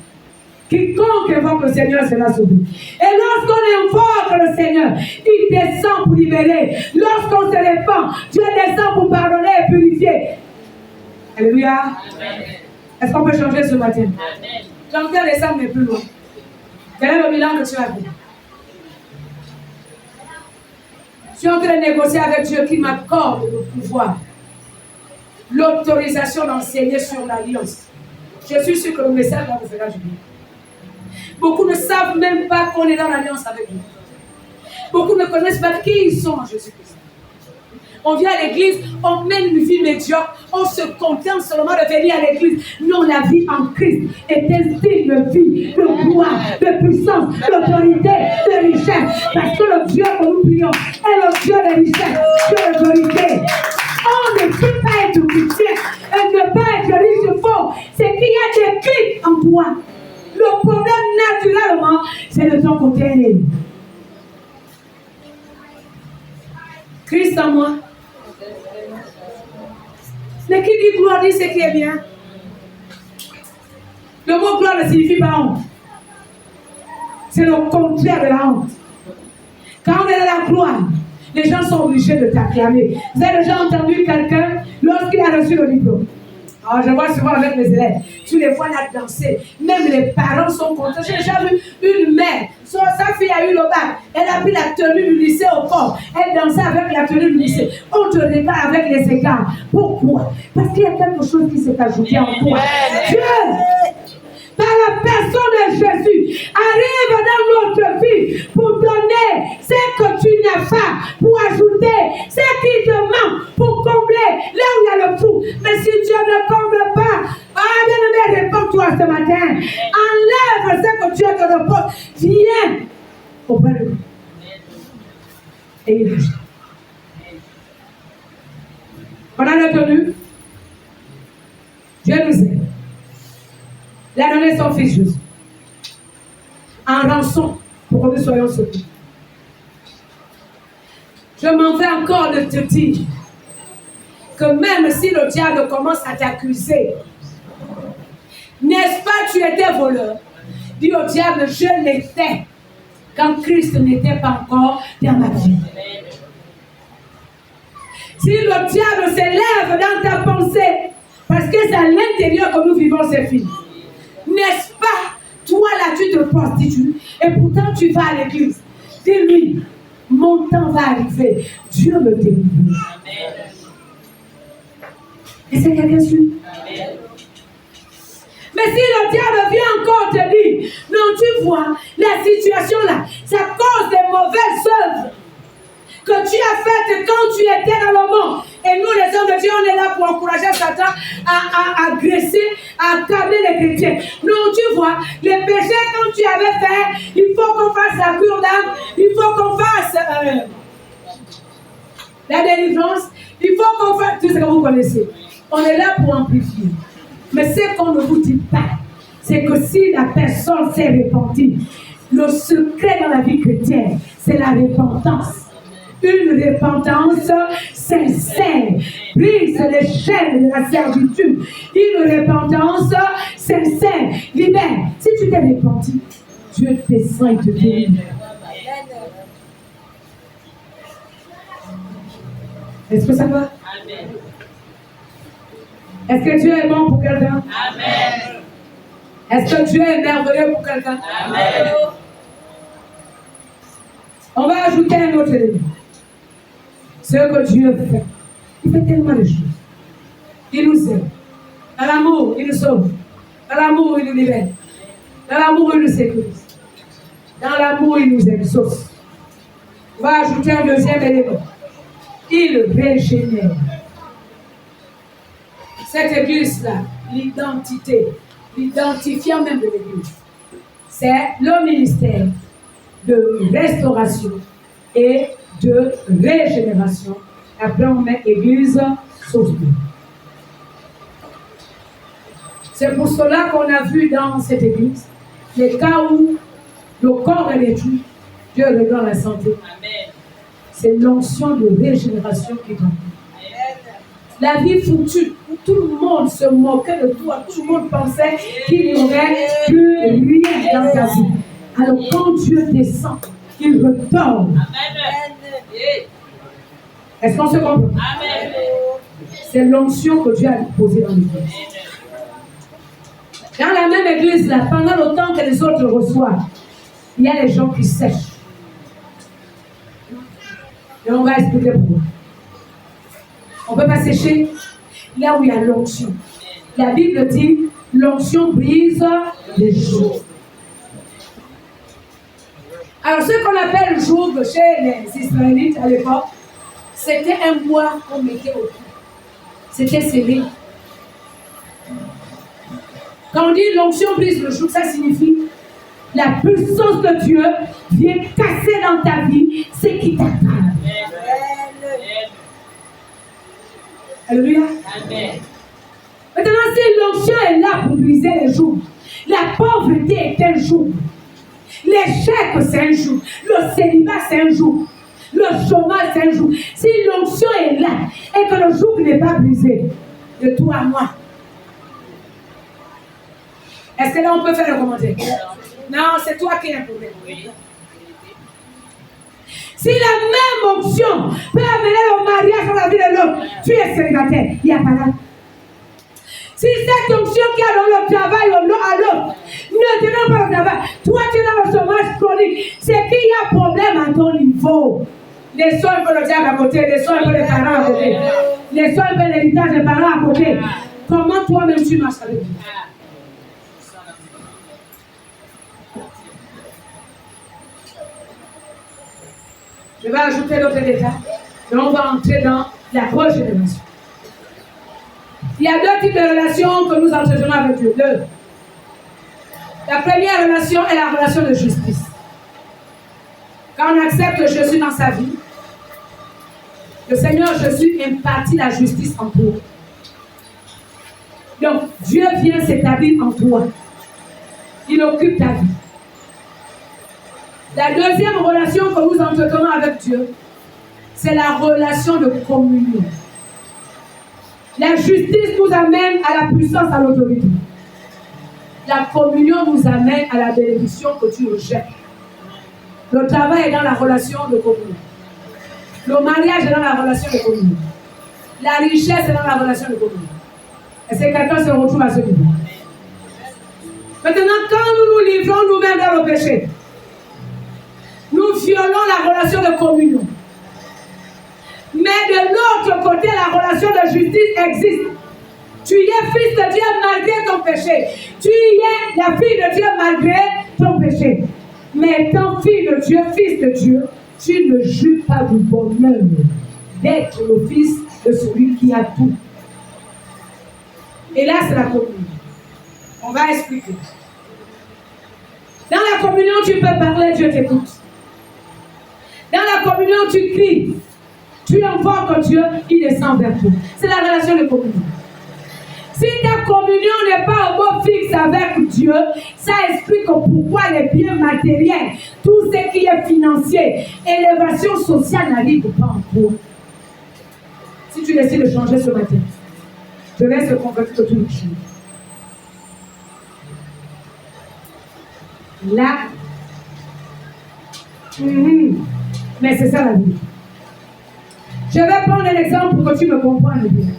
Quiconque invoque le Seigneur sera sauvé. Et lorsqu'on invoque le Seigneur, il descend pour libérer. Lorsqu'on se répand, Dieu descend pour pardonner et purifier. Alléluia. Est-ce qu'on peut changer ce matin? J'ai envie de descendre mais plus loin. Quel est le bilan que tu as fait? Je suis en train de négocier avec Dieu qui m'accorde le pouvoir, l'autorisation d'enseigner sur l'alliance. Je suis sûr que le message va vous faire du bien. Beaucoup ne savent même pas qu'on est dans l'alliance avec lui. Beaucoup ne connaissent pas qui ils sont en Jésus-Christ. On vient à l'église, on mène une vie médiocre, on se contente seulement de venir à l'église. Non, la vie en Christ est un style de vie, de gloire, de puissance, d'autorité, de richesse. Parce que le Dieu que nous prions est le Dieu de richesse, de l'autorité. On ne peut pas être chrétien et ne pas être riche faux. C'est qu'il y a des clics en toi. Le problème naturellement, c'est de ton côté. Christ en moi. Mais qui dit gloire dit ce qui est bien. Le mot gloire ne signifie pas honte. C'est le contraire de la honte. Quand on est dans la gloire, les gens sont obligés de t'acclamer. Vous avez déjà entendu quelqu'un lorsqu'il a reçu le diplôme? Alors, je vois souvent avec mes élèves, tu les vois là danser. Même les parents sont contents. J'ai déjà vu une mère, sa fille a eu le bac. Elle a pris la tenue du lycée au corps. Elle dansait avec la tenue du lycée. On te regarde avec les écarts. Pourquoi? Parce qu'il y a quelque chose qui s'est ajouté en toi. Dieu, par la personne de Jésus, arrive dans notre vie pour donner ce que tu n'as pas, pour ajouter ce qui te manque, pour combler là où il y a le trou. Mais si Dieu ne comble pas, bien-aimé, réponds-toi ce matin. Enlève ce que Dieu te repose. Viens auprès de lui. Et il agit. On a retenu. Dieu nous aime. Il a donné son fils Jésus en rançon pour que nous soyons sauvés. Je m'en vais encore de te dire que même si le diable commence à t'accuser, n'est-ce pas, tu étais voleur? Dis au diable, je l'étais quand Christ n'était pas encore dans ma vie. Si le diable s'élève dans ta pensée, parce que c'est à l'intérieur que nous vivons ces filles. N'est-ce pas? Toi là, tu te prostitues et pourtant tu vas à l'église. Dis-lui, mon temps va arriver. Dieu me délivre. Est-ce que quelqu'un suit? Mais si le diable vient encore te dire, non, tu vois, la situation là, c'est à cause des mauvaises œuvres que tu as faites quand tu étais dans le monde. Et nous, les hommes de Dieu, on est là pour encourager Satan à agresser, à accabler les chrétiens. Non, tu vois, les péchés quand tu avais fait, il faut qu'on fasse la cure d'âme, il faut qu'on fasse la délivrance, il faut qu'on fasse tout ce que vous connaissez. On est là pour amplifier. Mais ce qu'on ne vous dit pas, c'est que si la personne s'est repentie, le secret dans la vie chrétienne, c'est la repentance. Une repentance sincère, brise les chaînes de la servitude. Une repentance sincère, libère. Si tu t'es repenti, Dieu descend et te délivre. Est-ce que ça va? Amen. Est-ce que Dieu est bon pour quelqu'un? Amen. Est-ce que Dieu est merveilleux pour quelqu'un? Amen. On va ajouter un autre élément. Ce que Dieu fait. Il fait tellement de choses. Il nous aime. Dans l'amour, il nous sauve. Dans l'amour, il nous libère. Dans l'amour, il nous sécurise. Dans l'amour, il nous exauce. On va ajouter un deuxième élément. Il régénère. Cette église-là, l'identité, l'identifiant même de l'église, c'est le ministère de restauration et de régénération. Après, on met église sauvée. C'est pour cela qu'on a vu dans cette église les cas où le corps est détruit, Dieu redonne la santé. Amen. C'est l'onction de régénération qui donne. La vie foutue, où tout le monde se moquait de toi, tout le monde pensait qu'il n'y aurait plus rien dans ta vie. Alors quand Dieu descend, il retombe. Amen. Est-ce qu'on se comprend? Amen. C'est l'onction que Dieu a posée dans l'église. Dans la même église, là, pendant le temps que les autres reçoivent, il y a les gens qui sèchent. Et on va expliquer pourquoi. On ne peut pas sécher là où il y a l'onction. La Bible dit, l'onction brise les jours. Alors, ce qu'on appelle joug chez les Israélites à l'époque, c'était un bois qu'on mettait au cou. C'était scellé. Quand on dit l'onction brise le joug, ça signifie la puissance de Dieu vient casser dans ta vie ce qui t'attend. Alléluia. Amen. Maintenant, si l'onction est là pour briser les jougs, la pauvreté est un joug. L'échec, c'est un joug. Le célibat, c'est un joug. Le chômage, c'est un joug. Si l'onction est là et que le joug n'est pas brisé, de toi à moi, est-ce que là on peut faire le commentaire? Non, c'est toi qui as un problème. Si la même onction peut amener le mariage dans la vie de l'autre, tu es célibataire, il n'y a pas là. Si cette onction qui a dans le travail à l'autre ne te donne pas le travail, toi tu es dans le chômage chronique, c'est qu'il y a problème à ton niveau. Laissons un peu le diable à côté, laissons un peu les parents à côté, laissons un peu l'héritage des parents à côté. Comment toi-même tu marches avec Dieu? Je vais ajouter d'autres détails, et on va entrer dans la grosse génération. Il y a deux types de relations que nous entretenons avec Dieu. Deux. La première relation est la relation de justice. Quand on accepte Jésus dans sa vie, le Seigneur Jésus impartit la justice en toi. Donc, Dieu vient s'établir en toi. Il occupe ta vie. La deuxième relation que nous entretenons avec Dieu, c'est la relation de communion. La justice nous amène à la puissance, à l'autorité. La communion nous amène à la bénédiction que tu recherches. Le travail est dans la relation de communion. Le mariage est dans la relation de communion. La richesse est dans la relation de communion. Est-ce que quelqu'un se retrouve à ce niveau? Maintenant, quand nous nous livrons nous-mêmes dans le péché, nous violons la relation de communion. Mais de l'autre côté, la relation de justice existe. Tu es fils de Dieu malgré ton péché. Tu es la fille de Dieu malgré ton péché. Mais étant fille de Dieu, fils de Dieu, tu ne jouis pas du bonheur d'être le fils de celui qui a tout. Et là, c'est la communion. On va expliquer. Dans la communion, tu peux parler, Dieu t'écoute. Dans la communion, tu cries. Tu invoques Dieu, il descend vers toi. C'est la relation de communion. Si ta communion n'est pas au mot fixe avec Dieu, ça explique pourquoi les biens matériels, tout ce qui est financier, élévation sociale n'arrive pas en toi. Si tu décides de changer ce matin, je vais se convaincre que tout est changé. Là, mais c'est ça la vie. Je vais prendre un exemple pour que tu me comprennes bien.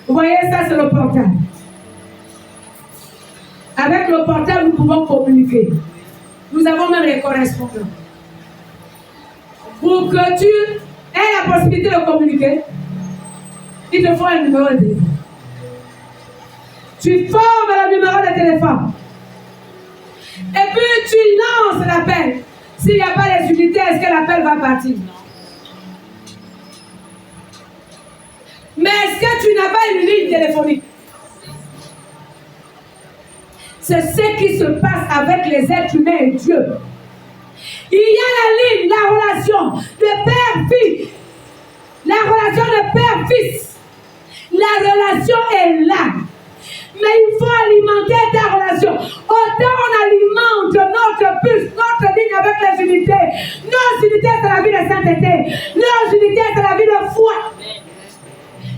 Vous voyez, ça c'est le portable. Avec le portable, nous pouvons communiquer. Nous avons même les correspondants. Pour que tu aies la possibilité de communiquer, il te faut un numéro de téléphone. Tu formes le numéro de téléphone. Et puis tu lances l'appel. S'il n'y a pas les unités, est-ce que l'appel va partir? Mais est-ce que tu n'as pas une ligne téléphonique? C'est ce qui se passe avec les êtres humains et Dieu. Il y a la ligne, la relation de père-fils. La relation de père-fils. La relation est là. Mais il faut alimenter ta relation. Autant on alimente notre puce, notre ligne avec les unités. Nos unités, c'est la vie de sainteté. Nos unités, c'est la vie de foi.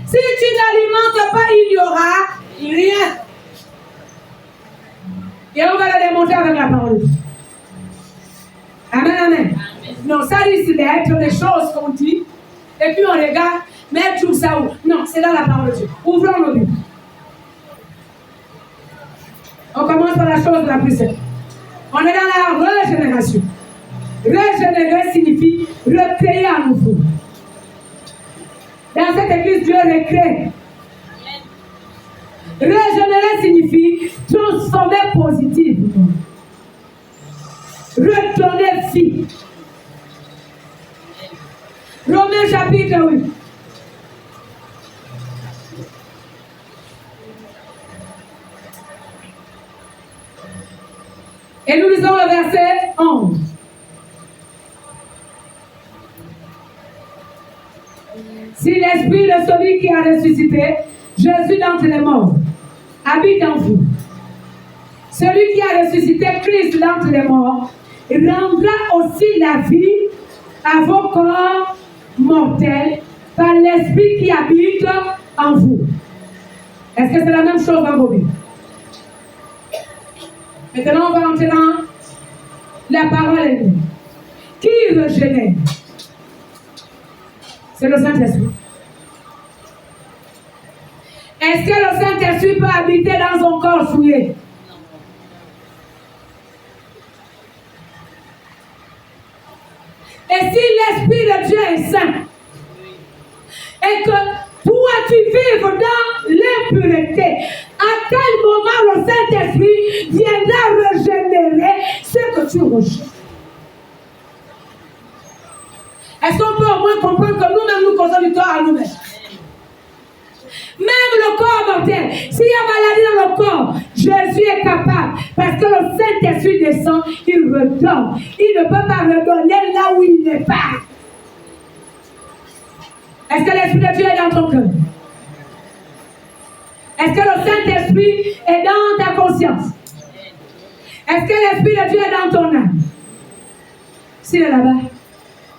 Si tu n'alimentes pas, il n'y aura rien. Et on va le démontrer avec la parole. Amen, amen. Non, ça risque d'être des choses qu'on dit, et puis on regarde, mais elle trouve ça où? Non, c'est dans la parole de Dieu. Ouvrons nos Bibles. On commence par la chose la plus simple. On est dans la régénération. Régénérer signifie recréer à nouveau. Dans cette église, Dieu recrée. Régénérer signifie transformer positivement. Redonner vie. Romains chapitre 8. Et nous lisons le verset 11. Si l'esprit de celui qui a ressuscité Jésus d'entre les morts habite en vous, celui qui a ressuscité Christ d'entre les morts rendra aussi la vie à vos corps mortels par l'esprit qui habite en vous. Est-ce que c'est la même chose dans vos vies? Maintenant, on va entrer dans la parole elle-même. Qui régénère? C'est le Saint-Esprit. Est-ce que le Saint-Esprit peut habiter dans son corps souillé? Et si l'Esprit de Dieu est saint, et que toi tu vives dans l'impureté, à quel moment le Saint-Esprit viendra régénérer ce que tu rejettes? Est-ce qu'on peut au moins comprendre que nous-mêmes nous causons du tort à nous-mêmes? Même le corps mortel, s'il y a maladie dans le corps, Jésus est capable, parce que le Saint-Esprit descend, il redonne. Il ne peut pas redonner là où il n'est pas. Est-ce que l'Esprit de Dieu est dans ton cœur? Est-ce que le Saint-Esprit est dans ta conscience? Est-ce que l'Esprit de Dieu est dans ton âme? S'il est là-bas,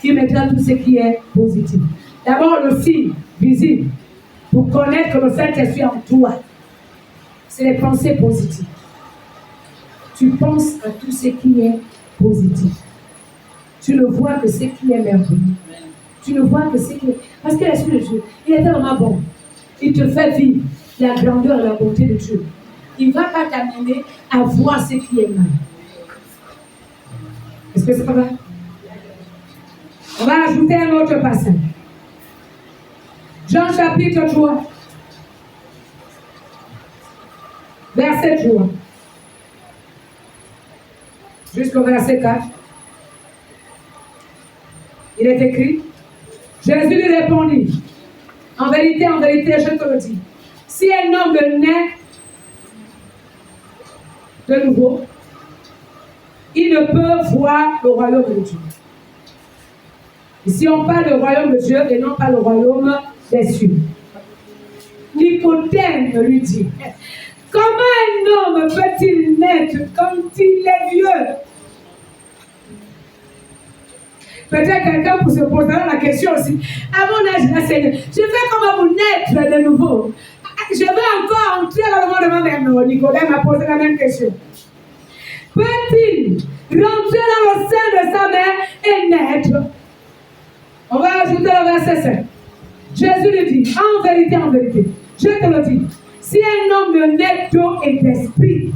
il mettra tout ce qui est positif. D'abord, le signe visible pour connaître que le Saint-Esprit en toi. C'est les pensées positives. Tu penses à tout ce qui est positif. Tu ne vois que ce qui est merveilleux. Tu ne vois que ce qui est... Parce que l'Esprit de Dieu, il est tellement bon. Il te fait vivre la grandeur et la bonté de Dieu. Il ne va pas t'amener à voir ce qui est mal. Est-ce que c'est pas vrai? On va ajouter un autre passage. Jean chapitre 3. Verset 3. Jusqu'au verset 4. Il est écrit, Jésus lui répondit, en vérité, je te le dis, si un homme naît de nouveau, il ne peut voir le royaume de Dieu. Ici, on parle du royaume de Dieu et non pas le royaume des cieux. Nicodème lui dit, comment un homme peut-il naître quand il est vieux? Peut-être quelqu'un pour se poser la question aussi. À mon âge, là, Seigneur, je vais comment vous naître de nouveau? Je vais encore entrer dans le monde de ma mère. Non, Nicodème a posé la même question. Peut-il rentrer dans le sein de sa mère et naître? On va ajouter le verset 5. Jésus lui dit, en vérité, je te le dis, si un homme ne naît d'eau et d'esprit,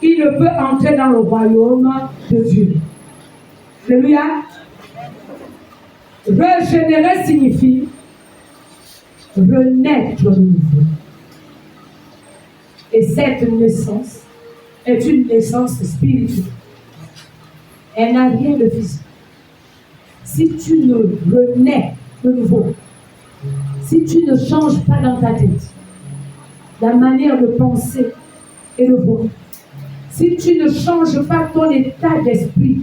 il ne peut entrer dans le royaume de Dieu. Alléluia. Régénérer signifie renaître de nouveau. Et cette naissance est une naissance spirituelle. Elle n'a rien de physique. Si tu ne renais de nouveau, si tu ne changes pas dans ta tête la manière de penser et de voir, si tu ne changes pas ton état d'esprit,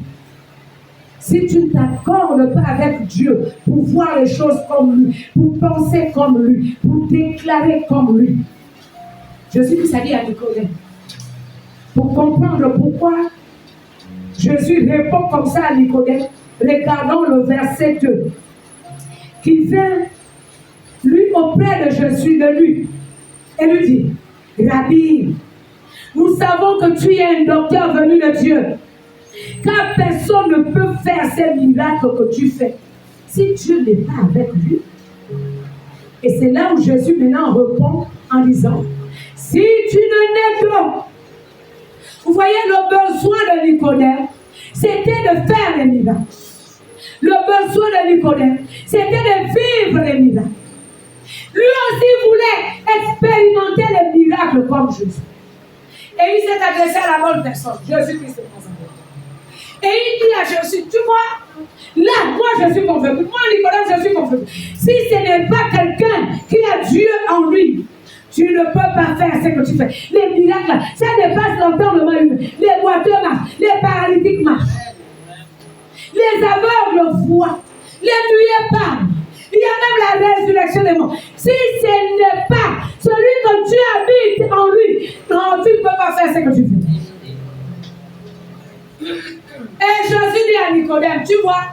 si tu ne t'accordes pas avec Dieu pour voir les choses comme lui, pour penser comme lui, pour déclarer comme lui, Jésus s'est dit à Nicodème, pour comprendre pourquoi Jésus répond comme ça à Nicodème, regardons le verset 2, qui vient lui auprès de Jésus, de lui, et lui dit, Rabbi, nous savons que tu es un docteur venu de Dieu, Car personne ne peut faire ces miracles que tu fais si Dieu n'est pas avec lui. Et c'est là où Jésus maintenant répond en disant, si tu ne n'es pas, vous voyez le besoin de Nicodème, c'était de faire les miracles. Le besoin de Nicodème, c'était de vivre les miracles. Lui aussi voulait expérimenter les miracles comme Jésus. Et il s'est adressé à la bonne personne, Jésus-Christ est présent. Et il dit à Jésus, tu vois, là, moi je suis convaincu, moi Nicodème, je suis convaincu. Si ce n'est pas quelqu'un qui a Dieu en lui, tu ne peux pas faire ce que tu fais. Les miracles, ça dépasse l'entendement humain. Les boiteux marchent, les paralytiques marchent. Les aveugles voient, les muets parlent. Il y a même la résurrection des morts. Si ce n'est pas celui que tu habites en lui, non, tu ne peux pas faire ce que tu fais. Et Jésus dit à Nicodème, tu vois,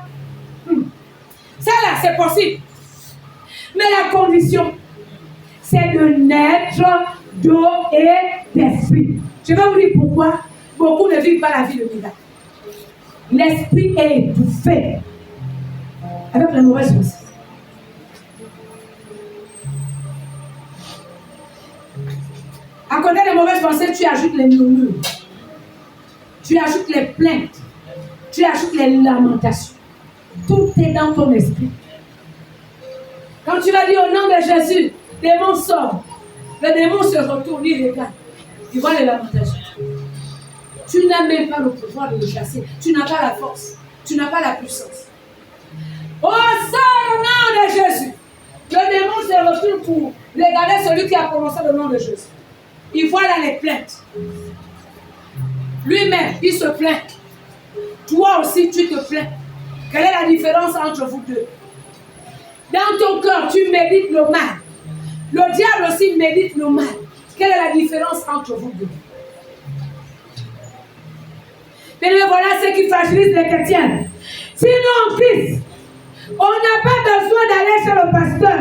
ça là, c'est possible. Mais la condition, c'est de naître d'eau et d'esprit. Je vais vous dire pourquoi beaucoup ne vivent pas la vie de miracle. L'esprit est étouffé avec la mauvaise pensée. À côté des mauvaises pensées, tu ajoutes les murmures, tu ajoutes les plaintes, tu ajoutes les lamentations. Tout est dans ton esprit. Quand tu vas dire au nom de Jésus, démon sort, le démon se retourne, il regarde, il voit les lamentations. Tu n'as même pas le pouvoir de le chasser, tu n'as pas la force, tu n'as pas la puissance. Oh, sors au nom de Jésus. Le démon se retourne pour regarder celui qui a prononcé le nom de Jésus. Il voit là les plaintes. Lui-même, il se plaint. Toi aussi, tu te plains. Quelle est la différence entre vous deux? Dans ton cœur, tu médites le mal. Le diable aussi médite le mal. Quelle est la différence entre vous deux? Mais voilà ce qui fragilise les chrétiens. Sinon, en Christ, on n'a pas besoin d'aller chez le pasteur.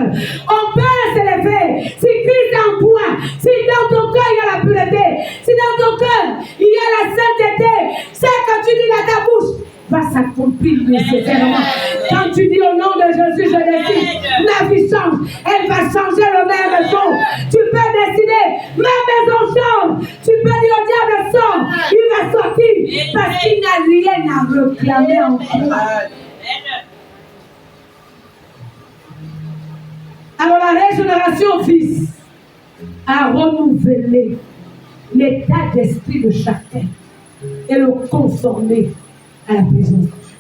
On peut s'élever. Si Christ est en toi, si dans ton cœur il y a la pureté, si dans ton cœur il y a la sainteté, c'est que tu dis dans ta bouche va s'accomplir nécessairement. Quand tu dis au nom de Jésus, je décide, ma vie change. Elle va changer le même jour. Tu peux décider, ma maison change. Tu peux dire au diable sort, il va sortir parce qu'il n'a rien à réclamer en toi. Alors la régénération fils a renouvelé l'état d'esprit de chacun et le conformer à la présence de Dieu.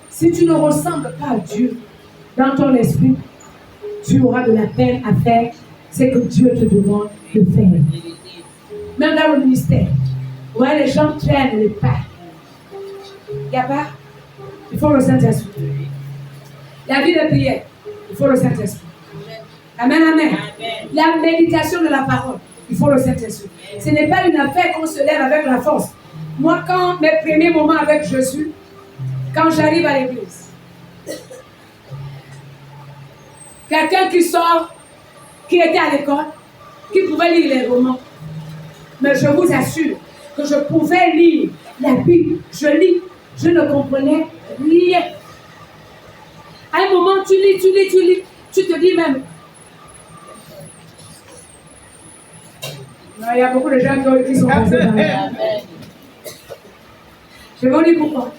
Si tu ne ressembles pas à Dieu dans ton esprit, tu auras de la peine à faire ce que Dieu te demande de faire. Même dans le ministère, ouais, les gens traînent les pas. Il n'y a pas, il faut le Saint-Esprit. La vie de prière, il faut le Saint-Esprit. Amen, amen. La méditation de la parole, il faut le Saint-Esprit. Ce n'est pas une affaire qu'on se lève avec la force. Moi, quand mes premiers moments avec Jésus, quand j'arrive à l'église, quelqu'un qui sort, qui était à l'école, qui pouvait lire les romans, mais je vous assure que je pouvais lire la Bible. Je lis, je ne comprenais rien. À un moment, tu lis, tu te dis même. Non, il y a beaucoup de gens qui sont passés dans la Bible. Je vais vous dire pourquoi.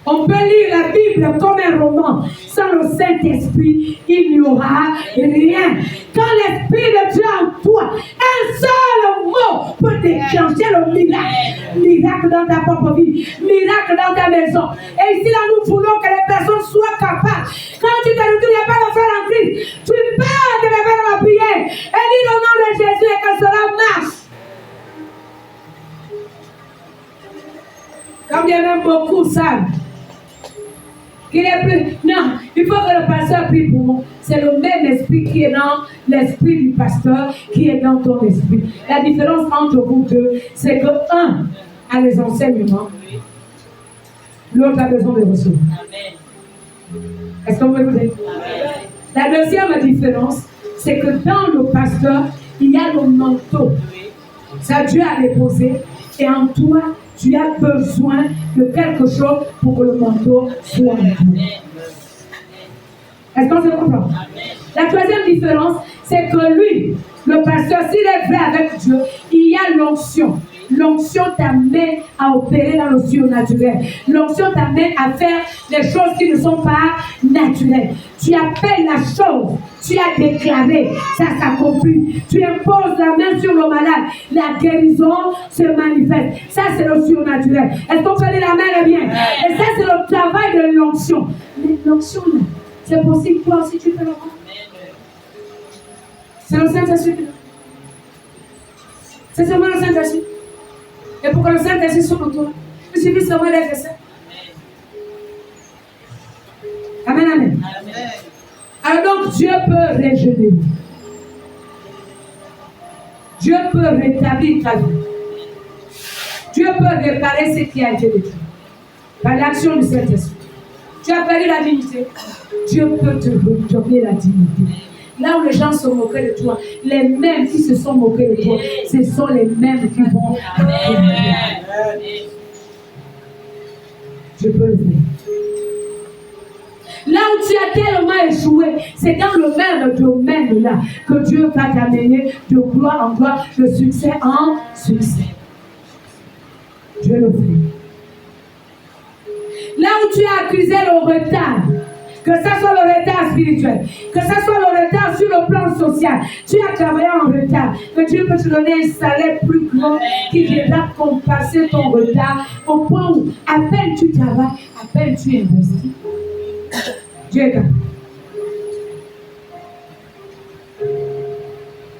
On peut lire la Bible comme un roman. Sans le Saint-Esprit, il n'y aura rien. Quand l'Esprit de Dieu en toi, un seul mot peut déclencher le miracle. Miracle dans ta propre vie, miracle dans ta maison. Et ici, là, nous voulons que les personnes soient capables. Quand tu te dis, il n'y a pas de faire en Christ, tu peux te lever dans la prière et dire au nom de Jésus et que cela marche. Comme il y a même beaucoup savent qu'il est plus. Non, il faut que le pasteur prie pour moi. C'est le même esprit qui est dans l'esprit du pasteur qui est dans ton esprit. La différence entre vous deux, c'est que un a les enseignements, l'autre a besoin de recevoir. Est-ce que vous m'écoutez? La deuxième différence, c'est que dans le pasteur, il y a le manteau. Ça, Dieu a déposé. Et en toi, tu as besoin de quelque chose pour que le manteau soit en toi. Est-ce qu'on se comprend? La troisième différence, c'est que lui, le pasteur, s'il est vrai avec Dieu, il y a l'onction. L'onction t'amène à opérer dans le surnaturel. L'onction t'amène à faire des choses qui ne sont pas naturelles. Tu appelles la chose, tu as déclaré, ça s'accomplit. Tu imposes la main sur le malade, la guérison se manifeste. Ça, c'est le surnaturel. Est-ce qu'on peut dire la main est bien? Et ça, c'est le travail de l'onction. Mais l'onction, là, c'est possible, toi aussi, tu peux le voir. C'est le Saint-Esprit. C'est seulement le Saint-Esprit. Et pour que le Saint-Esprit soit en toi, il suffit seulement d'être saint. Amen, amen. Alors donc, Dieu peut régénérer. Dieu peut rétablir ta vie. Dieu peut réparer ce qui a été détruit. Par l'action du Saint-Esprit. Tu as perdu la dignité. Dieu peut te redonner la dignité. Là où les gens se moquaient de toi, les mêmes qui se sont moqués de toi, ce sont les mêmes qui vont. Je peux le faire. Là où tu as tellement échoué, c'est dans le même domaine là que Dieu va t'amener de gloire en gloire, de succès en succès. Dieu le fait. Là où tu as accusé le retard, que ça soit le retard spirituel, que ça soit le retard sur le plan social, tu as travaillé en retard, que Dieu peut te donner un salaire plus grand qui viendra compenser ton retard au point où à peine tu travailles, à peine tu investis. Dieu est capable.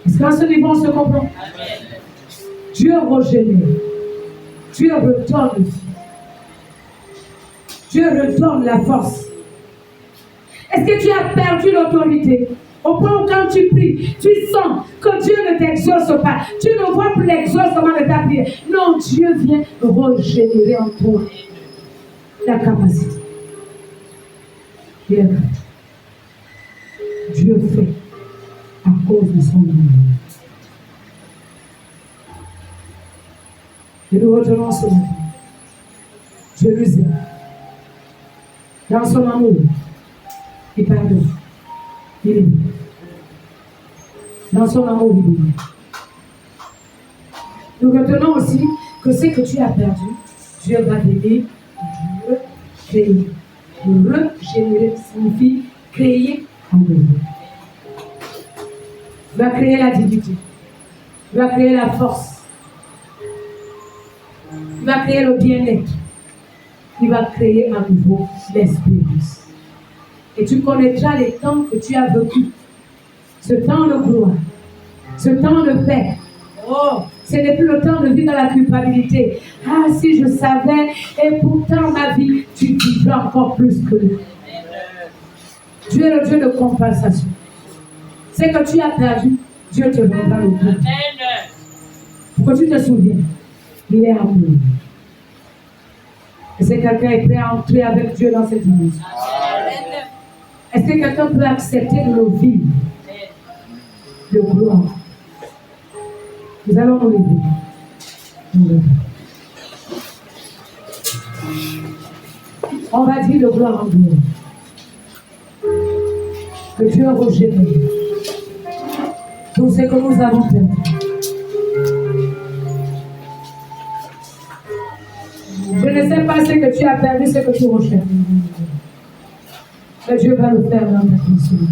Est-ce qu'à ce niveau on se comprend? Dieu régénère. Dieu redonne le vie. Dieu redonne la force. Est-ce que tu as perdu l'autorité? Au point où quand tu pries, tu sens que Dieu ne t'exauce pas. Tu ne vois plus l'exaucement de ta prière. Non, Dieu vient régénérer en toi la capacité. Dieu fait à cause de son amour. Et nous retenons ce matin. Dieu nous aime. Dans son amour, il pardonne. Il est. Dans son amour, il est. Nous retenons aussi que ce que tu as perdu, Dieu va venir recréer. Régénérer signifie créer en nouveau. Il va créer la dignité. Il va créer la force. Il va créer le bien-être. Il va créer à nouveau l'espérance. Et tu connaîtras les temps que tu as vécu. Ce temps de gloire. Ce temps de paix. Oh, ce n'est plus le temps de vivre dans la culpabilité. Ah, si je savais, et pourtant ma vie, tu vivras encore plus que lui. Dieu est le Dieu de compensation. Ce que tu as perdu, Dieu te rendra le coup. Pour que tu te souviennes, il est amour. Est-ce que quelqu'un est prêt à entrer avec Dieu dans cette dimension? Est-ce que quelqu'un peut accepter de le vivre de gloire? Nous allons nous lever. On va dire de gloire en gloire. Que Dieu régénère tout ce que nous avons fait. Je ne sais pas ce que tu as perdu, ce que tu recherches. Mais Dieu va le faire dans ta conscience.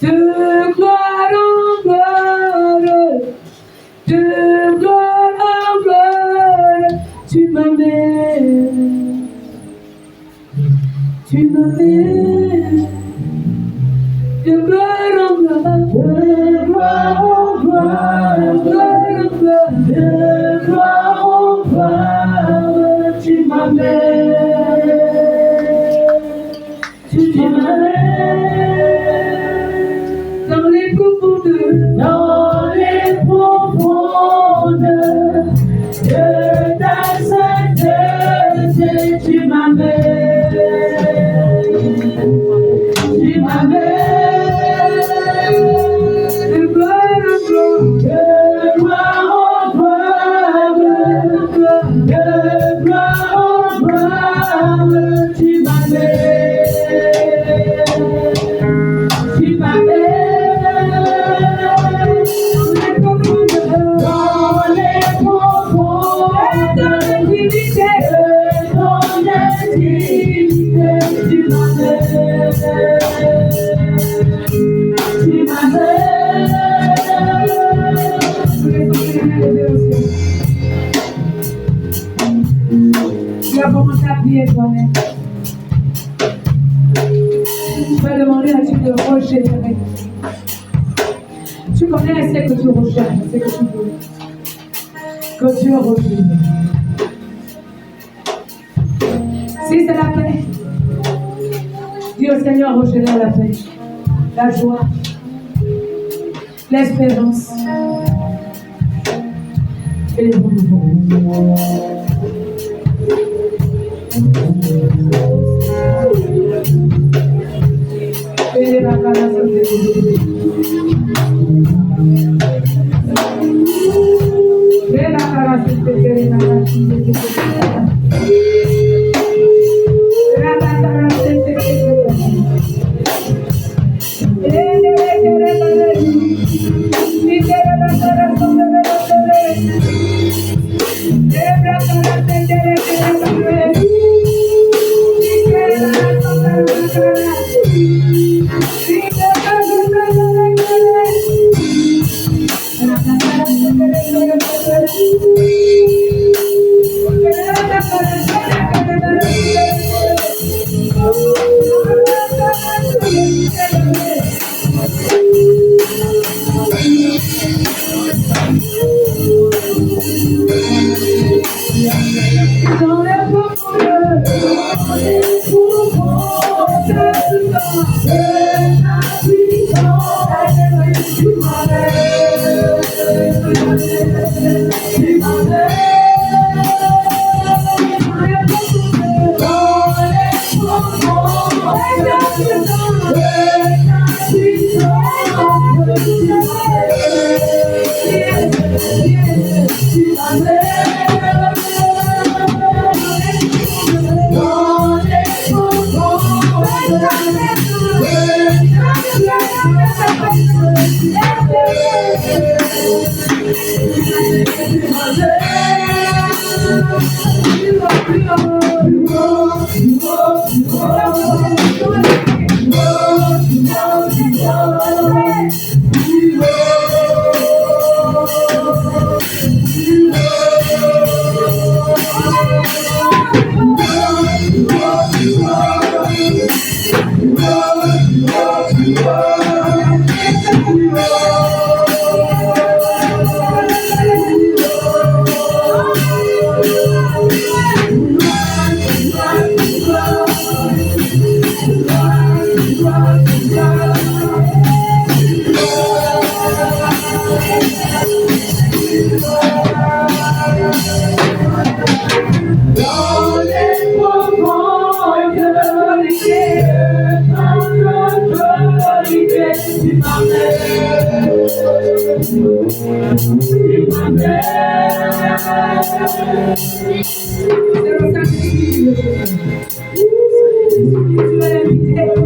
De gloire en gloire, de gloire en gloire, tu m'amènes, tu m'amènes. De gloire en gloire, de gloire en gloire, de gloire en gloire, tu m'amènes, tu m'amènes. Dans les profondeurs de ta sainteté, tu m'amènes, tu m'amènes, de gloire en gloire, de gloire De gloire en gloire, tu m'amènes. Tu m'amènes dans les profondeurs de l'intimité. Dans l'intimité, tu m'amènes. Tu m'amènes. Tu vas commencer à prier toi-même. Tu vas demander à Dieu de régénérer. Tu connais ce que tu recherches, ce que tu veux. Que Dieu régénère. Si c'est la paix, dis au Seigneur, régénère la paix, la joie, l'espérance et les renouvellements. Tu vas l'inviter.